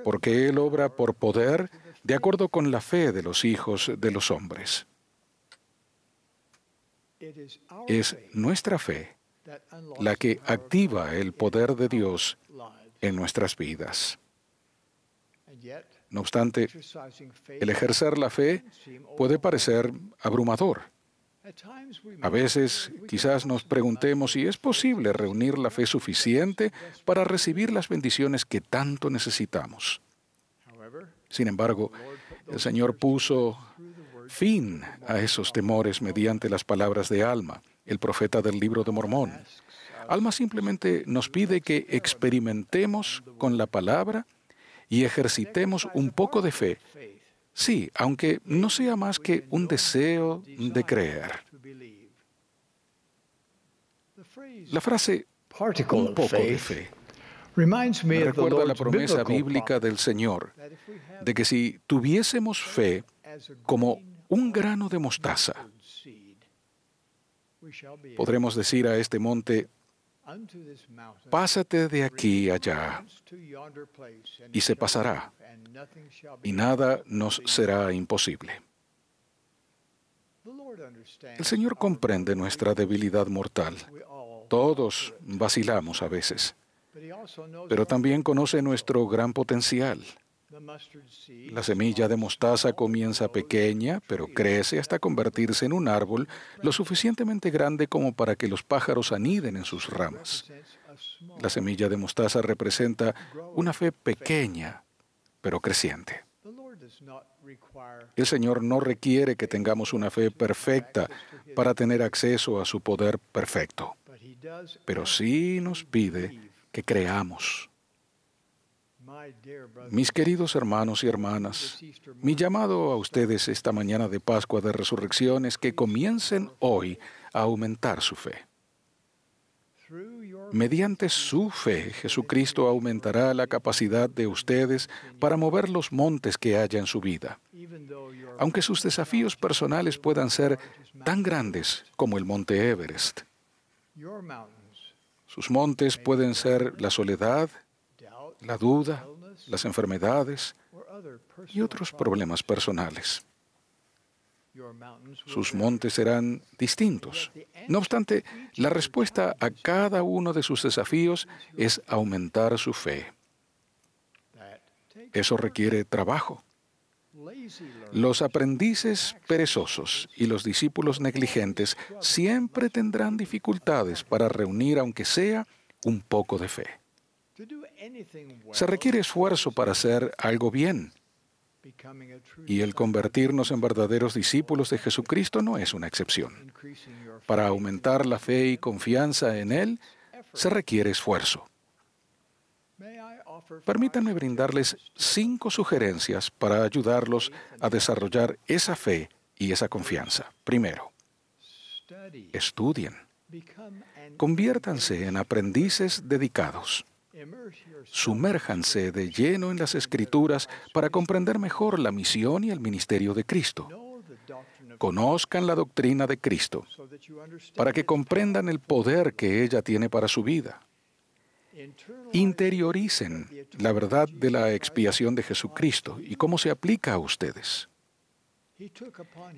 porque Él obra por poder de acuerdo con la fe de los hijos de los hombres. Es nuestra fe la que activa el poder de Dios en nuestras vidas. No obstante, el ejercer la fe puede parecer abrumador. A veces, quizás nos preguntemos si es posible reunir la fe suficiente para recibir las bendiciones que tanto necesitamos. Sin embargo, el Señor puso fin a esos temores mediante las palabras de Alma, el profeta del Libro de Mormón. Alma simplemente nos pide que experimentemos con la palabra y ejercitemos un poco de fe. Sí, aunque no sea más que un deseo de creer. La frase un poco de fe me recuerda la promesa bíblica del Señor de que si tuviésemos fe como un grano de mostaza, podremos decir a este monte, pásate de aquí allá, y se pasará, y nada nos será imposible. El Señor comprende nuestra debilidad mortal. Todos vacilamos a veces, pero también conoce nuestro gran potencial. La semilla de mostaza comienza pequeña, pero crece hasta convertirse en un árbol lo suficientemente grande como para que los pájaros aniden en sus ramas. La semilla de mostaza representa una fe pequeña, pero creciente. El Señor no requiere que tengamos una fe perfecta para tener acceso a su poder perfecto, pero sí nos pide que creamos. Mis queridos hermanos y hermanas, mi llamado a ustedes esta mañana de Pascua de Resurrección es que comiencen hoy a aumentar su fe. Mediante su fe, Jesucristo aumentará la capacidad de ustedes para mover los montes que haya en su vida. Aunque sus desafíos personales puedan ser tan grandes como el monte Everest, sus montes pueden ser la soledad, la duda, las enfermedades y otros problemas personales. Sus montes serán distintos. No obstante, la respuesta a cada uno de sus desafíos es aumentar su fe. Eso requiere trabajo. Los aprendices perezosos y los discípulos negligentes siempre tendrán dificultades para reunir, aunque sea, un poco de fe. Se requiere esfuerzo para hacer algo bien. Y el convertirnos en verdaderos discípulos de Jesucristo no es una excepción. Para aumentar la fe y confianza en Él, se requiere esfuerzo. Permítanme brindarles 5 sugerencias para ayudarlos a desarrollar esa fe y esa confianza. Primero, estudien. Conviértanse en aprendices dedicados. Sumérjanse de lleno en las Escrituras para comprender mejor la misión y el ministerio de Cristo. Conozcan la doctrina de Cristo para que comprendan el poder que ella tiene para su vida. Interioricen la verdad de la expiación de Jesucristo y cómo se aplica a ustedes.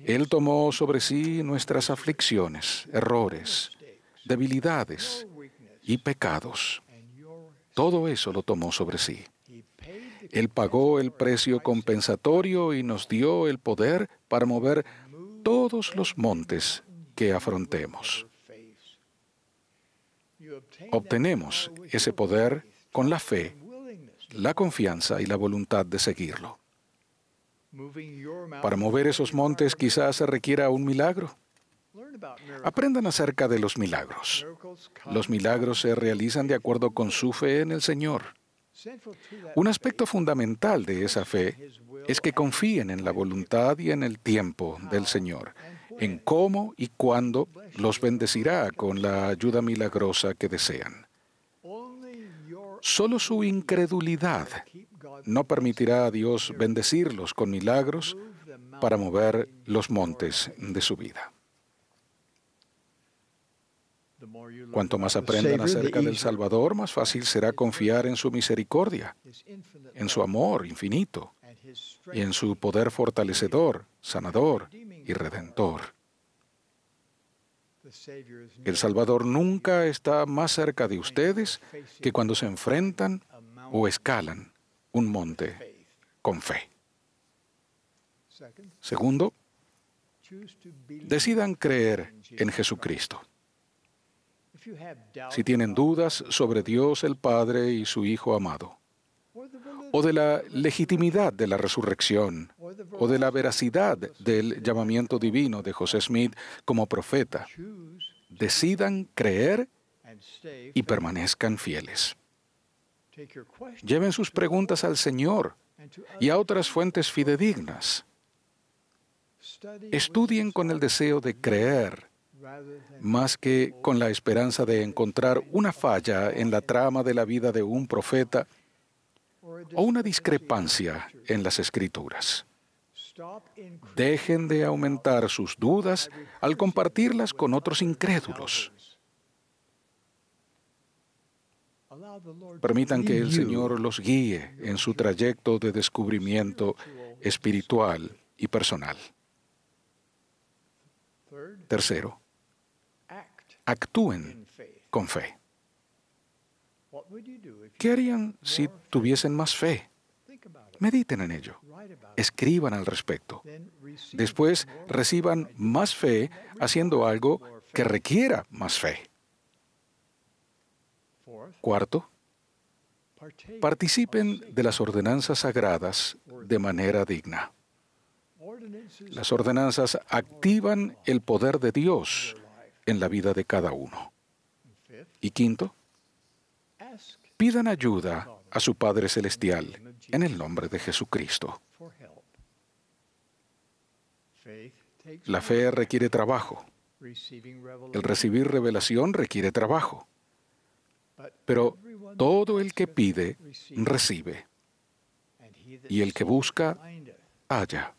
Él tomó sobre sí nuestras aflicciones, errores, debilidades y pecados. Todo eso lo tomó sobre sí. Él pagó el precio compensatorio y nos dio el poder para mover todos los montes que afrontemos. Obtenemos ese poder con la fe, la confianza y la voluntad de seguirlo. Para mover esos montes quizás se requiera un milagro. Aprendan acerca de los milagros. Los milagros se realizan de acuerdo con su fe en el Señor. Un aspecto fundamental de esa fe es que confíen en la voluntad y en el tiempo del Señor, en cómo y cuándo los bendecirá con la ayuda milagrosa que desean. Solo su incredulidad no permitirá a Dios bendecirlos con milagros para mover los montes de su vida. Cuanto más aprendan acerca del Salvador, más fácil será confiar en su misericordia, en su amor infinito y en su poder fortalecedor, sanador y redentor. El Salvador nunca está más cerca de ustedes que cuando se enfrentan o escalan un monte con fe. Segundo, decidan creer en Jesucristo. Si tienen dudas sobre Dios el Padre y su Hijo amado, o de la legitimidad de la resurrección, o de la veracidad del llamamiento divino de José Smith como profeta, decidan creer y permanezcan fieles. Lleven sus preguntas al Señor y a otras fuentes fidedignas. Estudien con el deseo de creer, más que con la esperanza de encontrar una falla en la trama de la vida de un profeta o una discrepancia en las Escrituras. Dejen de aumentar sus dudas al compartirlas con otros incrédulos. Permitan que el Señor los guíe en su trayecto de descubrimiento espiritual y personal. Tercero, actúen con fe. ¿Qué harían si tuviesen más fe? Mediten en ello. Escriban al respecto. Después, reciban más fe haciendo algo que requiera más fe. Cuarto, participen de las ordenanzas sagradas de manera digna. Las ordenanzas activan el poder de Dios en la vida de cada uno. Y quinto, pidan ayuda a su Padre Celestial en el nombre de Jesucristo. La fe requiere trabajo. El recibir revelación requiere trabajo. Pero todo el que pide, recibe. Y el que busca, halla.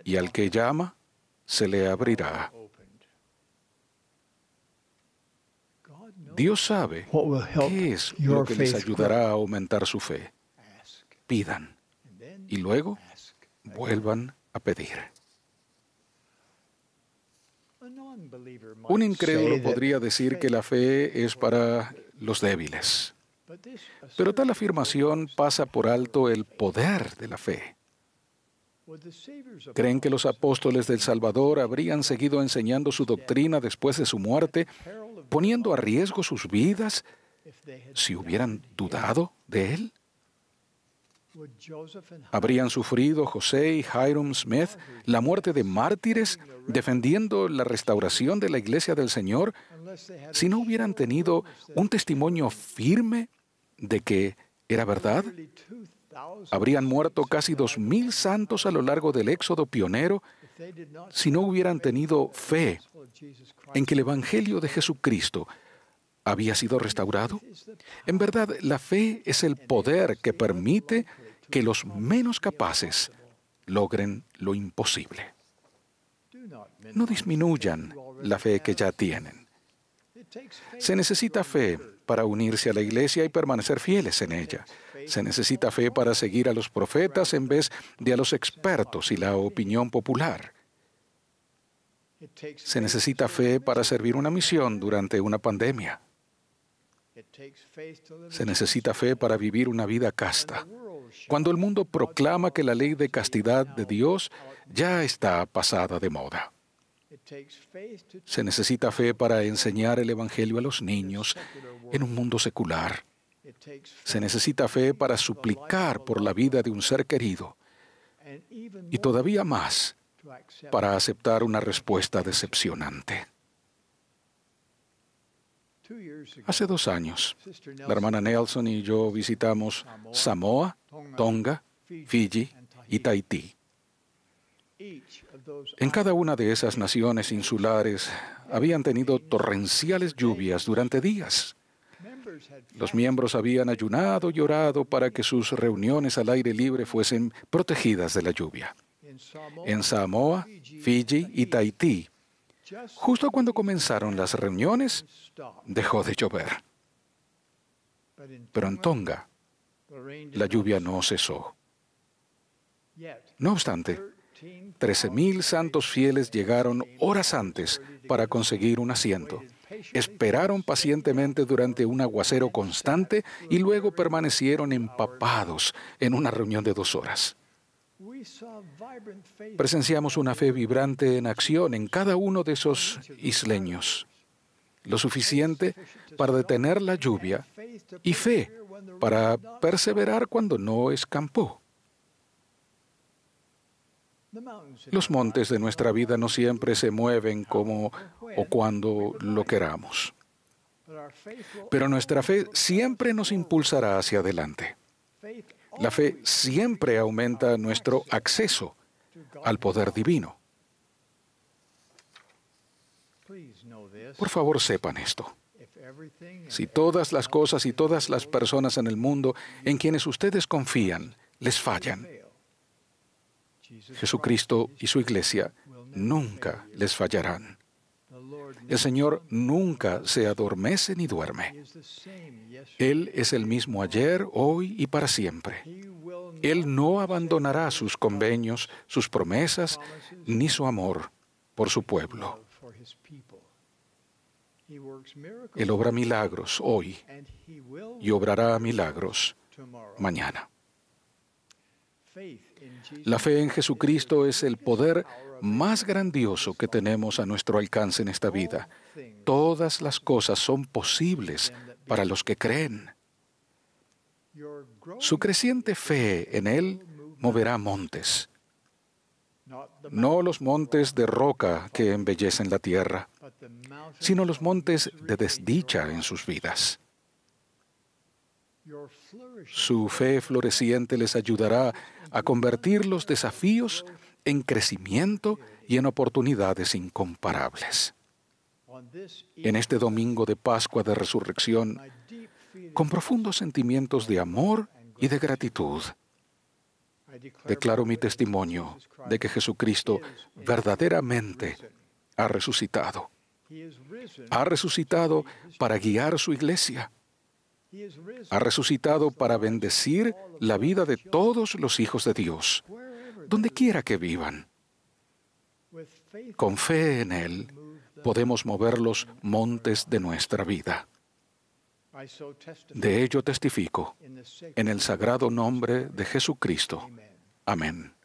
Y al que llama, se le abrirá. Dios sabe qué es lo que les ayudará a aumentar su fe. Pidan. Y luego, vuelvan a pedir. Un incrédulo podría decir que la fe es para los débiles. Pero tal afirmación pasa por alto el poder de la fe. ¿Creen que los apóstoles del Salvador habrían seguido enseñando su doctrina después de su muerte, poniendo a riesgo sus vidas, si hubieran dudado de él? ¿Habrían sufrido José y Hyrum Smith la muerte de mártires defendiendo la restauración de la Iglesia del Señor si no hubieran tenido un testimonio firme de que era verdad? ¿Habrían muerto casi 2,000 santos a lo largo del éxodo pionero si no hubieran tenido fe en que el Evangelio de Jesucristo había sido restaurado? En verdad, la fe es el poder que permite que los menos capaces logren lo imposible. No disminuyan la fe que ya tienen. Se necesita fe para unirse a la Iglesia y permanecer fieles en ella. Se necesita fe para seguir a los profetas en vez de a los expertos y la opinión popular. Se necesita fe para servir una misión durante una pandemia. Se necesita fe para vivir una vida casta, cuando el mundo proclama que la ley de castidad de Dios ya está pasada de moda. Se necesita fe para enseñar el Evangelio a los niños en un mundo secular. Se necesita fe para suplicar por la vida de un ser querido. Y todavía más, para aceptar una respuesta decepcionante. Hace 2 años, la hermana Nelson y yo visitamos Samoa, Tonga, Fiji y Tahití. En cada una de esas naciones insulares habían tenido torrenciales lluvias durante días. Los miembros habían ayunado y orado para que sus reuniones al aire libre fuesen protegidas de la lluvia. En Samoa, Fiji y Tahití, justo cuando comenzaron las reuniones, dejó de llover. Pero en Tonga, la lluvia no cesó. No obstante, 13,000 santos fieles llegaron horas antes para conseguir un asiento. Esperaron pacientemente durante un aguacero constante y luego permanecieron empapados en una reunión de 2 horas. Presenciamos una fe vibrante en acción en cada uno de esos isleños, lo suficiente para detener la lluvia y fe para perseverar cuando no escampó. Los montes de nuestra vida no siempre se mueven como o cuando lo queramos, pero nuestra fe siempre nos impulsará hacia adelante. La fe siempre aumenta nuestro acceso al poder divino. Por favor, sepan esto. Si todas las cosas y todas las personas en el mundo en quienes ustedes confían les fallan, Jesucristo y su Iglesia nunca les fallarán. El Señor nunca se adormece ni duerme. Él es el mismo ayer, hoy y para siempre. Él no abandonará sus convenios, sus promesas, ni su amor por su pueblo. Él obra milagros hoy y obrará milagros mañana. La fe en Jesucristo es el poder más grandioso que tenemos a nuestro alcance en esta vida. Todas las cosas son posibles para los que creen. Su creciente fe en Él moverá montes. No los montes de roca que embellecen la tierra, sino los montes de desdicha en sus vidas. Su fe floreciente les ayudará a convertir los desafíos en crecimiento y en oportunidades incomparables. En este domingo de Pascua de Resurrección, con profundos sentimientos de amor y de gratitud, declaro mi testimonio de que Jesucristo verdaderamente ha resucitado. Ha resucitado para guiar su iglesia. Ha resucitado para bendecir la vida de todos los hijos de Dios, donde quiera que vivan. Con fe en Él, podemos mover los montes de nuestra vida. De ello testifico en el sagrado nombre de Jesucristo. Amén.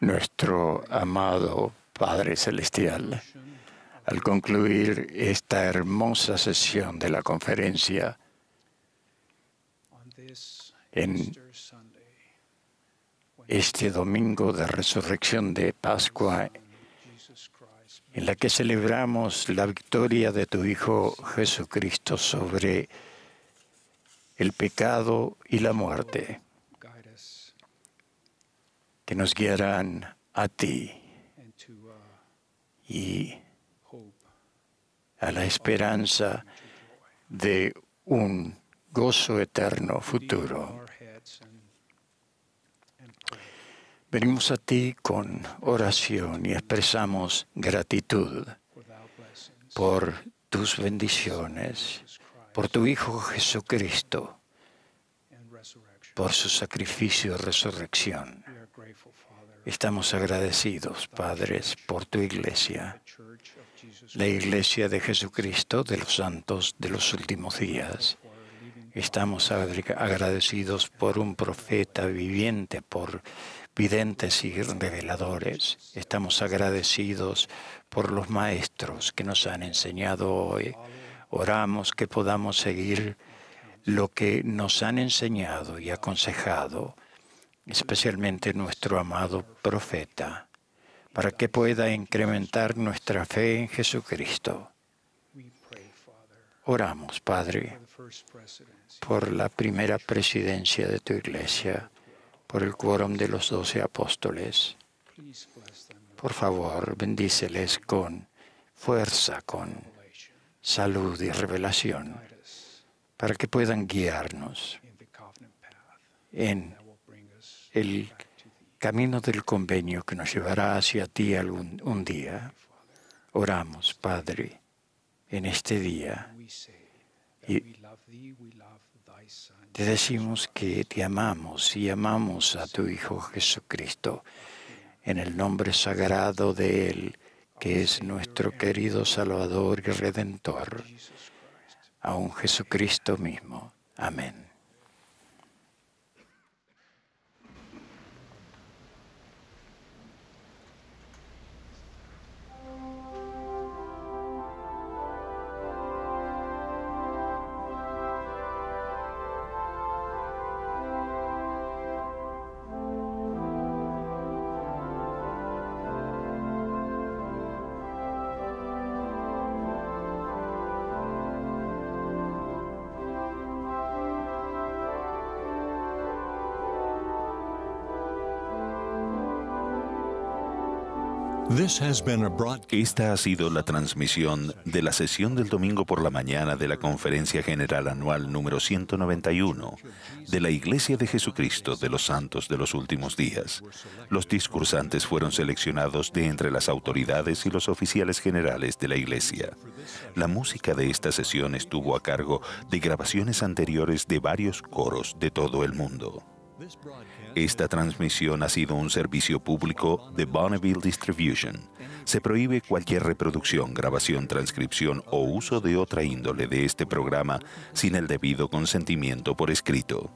Nuestro amado Padre Celestial, al concluir esta hermosa sesión de la conferencia en este domingo de resurrección de Pascua, en la que celebramos la victoria de tu Hijo Jesucristo sobre el pecado y la muerte, que nos guiarán a ti y a la esperanza de un gozo eterno futuro. Venimos a ti con oración y expresamos gratitud por tus bendiciones, por tu Hijo Jesucristo, por su sacrificio y resurrección. Estamos agradecidos, padres, por tu iglesia, la iglesia de Jesucristo de los santos de los últimos días. Estamos agradecidos por un profeta viviente, por videntes y reveladores. Estamos agradecidos por los maestros que nos han enseñado hoy. Oramos que podamos seguir lo que nos han enseñado y aconsejado, especialmente nuestro amado profeta, para que pueda incrementar nuestra fe en Jesucristo. Oramos, Padre, por la primera presidencia de tu iglesia, por el quórum de los 12 apóstoles. Por favor, bendíceles con fuerza, con salud y revelación, para que puedan guiarnos en el camino del convenio que nos llevará hacia ti un día. Oramos, Padre, en este día, y te decimos que te amamos y amamos a tu Hijo Jesucristo, en el nombre sagrado de Él, que es nuestro querido Salvador y Redentor, a un Jesucristo mismo. Amén. Esta ha sido la transmisión de la sesión del domingo por la mañana de la Conferencia General Anual número 191 de la Iglesia de Jesucristo de los Santos de los Últimos Días. Los discursantes fueron seleccionados de entre las autoridades y los oficiales generales de la Iglesia. La música de esta sesión estuvo a cargo de grabaciones anteriores de varios coros de todo el mundo. Esta transmisión ha sido un servicio público de Bonneville Distribution. Se prohíbe cualquier reproducción, grabación, transcripción o uso de otra índole de este programa sin el debido consentimiento por escrito.